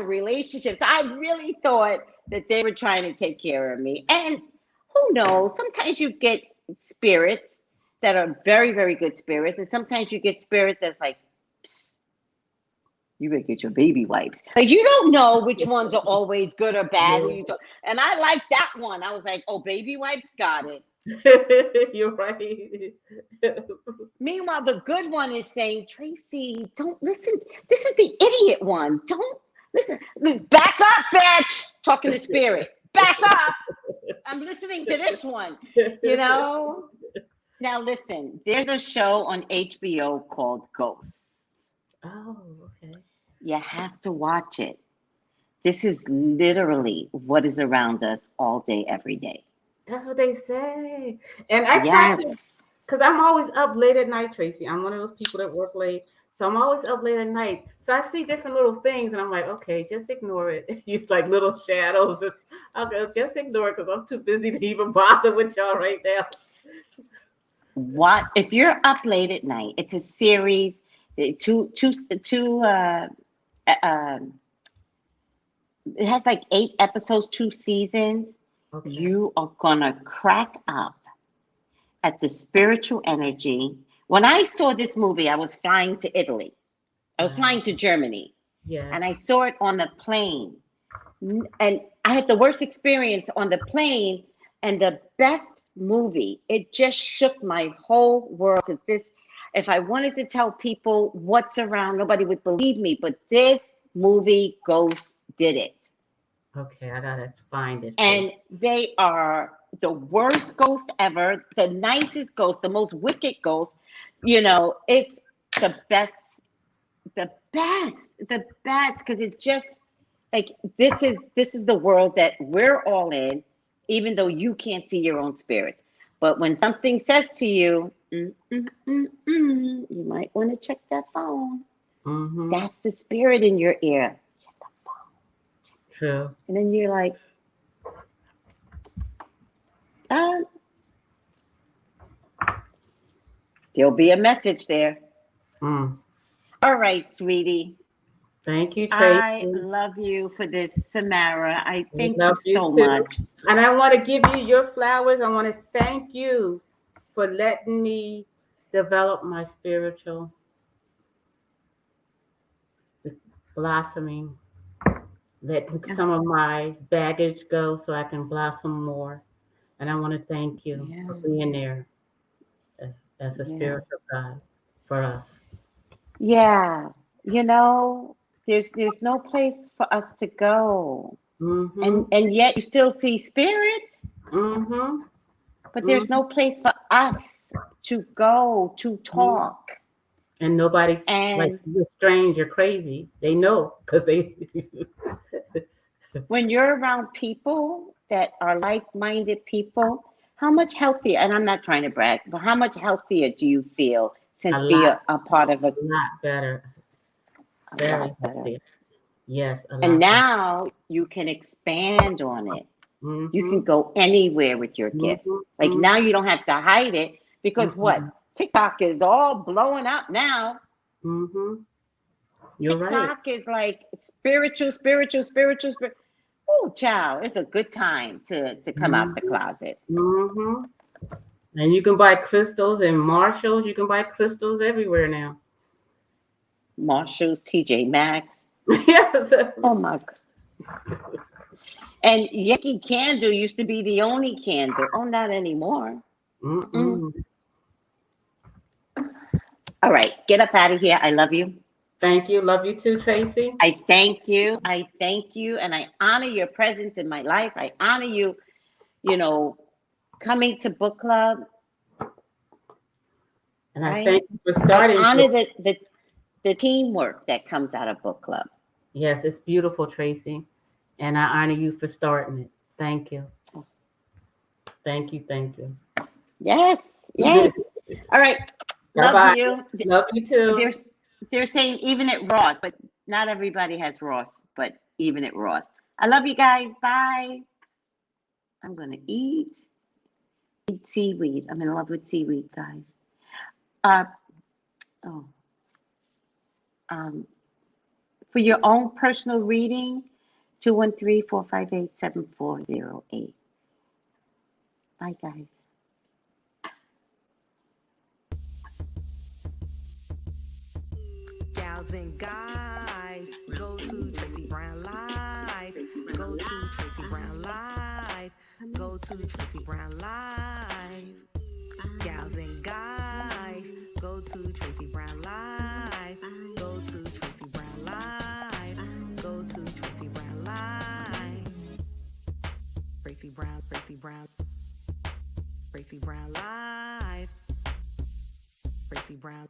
relationship. So I really thought that they were trying to take care of me. And who knows? Sometimes you get spirits that are very, very good spirits, and sometimes you get spirits that's like, psst, you better get your baby wipes. Like, you don't know which ones are always good or bad. And I like that one. I was like, oh, baby wipes, got it. You're right. Meanwhile, the good one is saying, Tracy, don't listen. This is the idiot one. Don't listen. Back up, bitch. Talking to spirit. Back up. I'm listening to this one. Now listen, there's a show on HBO called Ghosts. Oh, okay. You have to watch it. This is literally what is around us all day, every day. That's what they say. And I try to, because I'm always up late at night, Tracy. I'm one of those people that work late. So I'm always up late at night. So I see different little things and I'm like, okay, just ignore it. It's like little shadows. Okay, just ignore it because I'm too busy to even bother with y'all right now. What if you're up late at night? It's a series. It has like 8 episodes, 2 seasons. Okay. You are gonna crack up at the spiritual energy. When I saw this movie, I was flying to Italy. I was flying to Germany. Yes. And I saw it on the plane. And I had the worst experience on the plane and the best movie. It just shook my whole world, because if I wanted to tell people what's around, nobody would believe me. But this movie, Ghost, did it. Okay, I gotta find it. And they are the worst ghost ever, the nicest ghost, the most wicked ghost. It's the best, because it's just like, this is the world that we're all in, even though you can't see your own spirits. But when something says to you, you might want to check that phone. Mm-hmm. That's the spirit in your ear. True. And then you're like, There'll be a message there. Mm. All right, sweetie. Thank you, Tracy. I love you for this, Samara. I We thank love you so too. much. And I want to give you your flowers. I want to thank you for letting me develop my spiritual blossoming. Let some of my baggage go so I can blossom more. And I want to thank you for being there as a spiritual guide for us. Yeah, you know, there's no place for us to go, Mm-hmm. and yet you still see spirits, Mm-hmm. but there's no place for us to go to talk. And nobody's like, And you're strange, you're crazy. They know because they. when you're around people that are like-minded people, how much healthier, and I'm not trying to brag, but how much healthier do you feel since being a part of a lot better. Very healthy. Yes, a lot and better. now you can expand on it. Mm-hmm. You can go anywhere with your gift. Like now you don't have to hide it because what? TikTok is all blowing up now. Mm-hmm. You're TikTok right. is like spiritual. Oh, child, it's a good time to come out the closet. Mm-hmm. And you can buy crystals in Marshalls. You can buy crystals everywhere now. Marshalls, TJ Maxx. Yes. Oh my God. And Yankee Candle used to be the only candle. Oh, not anymore. Mm-mm. All right, get up out of here. I love you. Thank you. Love you too, Tracy. I thank you. I thank you. And I honor your presence in my life. I honor you, you know, coming to book club. And right? I thank you for starting. I honor the teamwork that comes out of book club. Yes, it's beautiful, Tracy. And I honor you for starting it. Thank you. Thank you. Thank you. Yes. Yes. All right. Love Bye-bye. you. Love you too. They're saying even at Ross, but not everybody has Ross, but even at Ross. I love you guys. Bye. I'm going to eat seaweed. I'm in love with seaweed, guys. For your own personal reading, 213-458-7408. Bye, guys. Gals and guys, go to Tracy Brown Live. Go to Tracy Brown Live. Go to Tracy Brown Live. Gals and guys, go to Tracy Brown Live. Go to Tracy Brown Live. Go to Tracy Brown Live. Tracy Brown, Tracy Brown. Tracy Brown Live. Tracy Brown.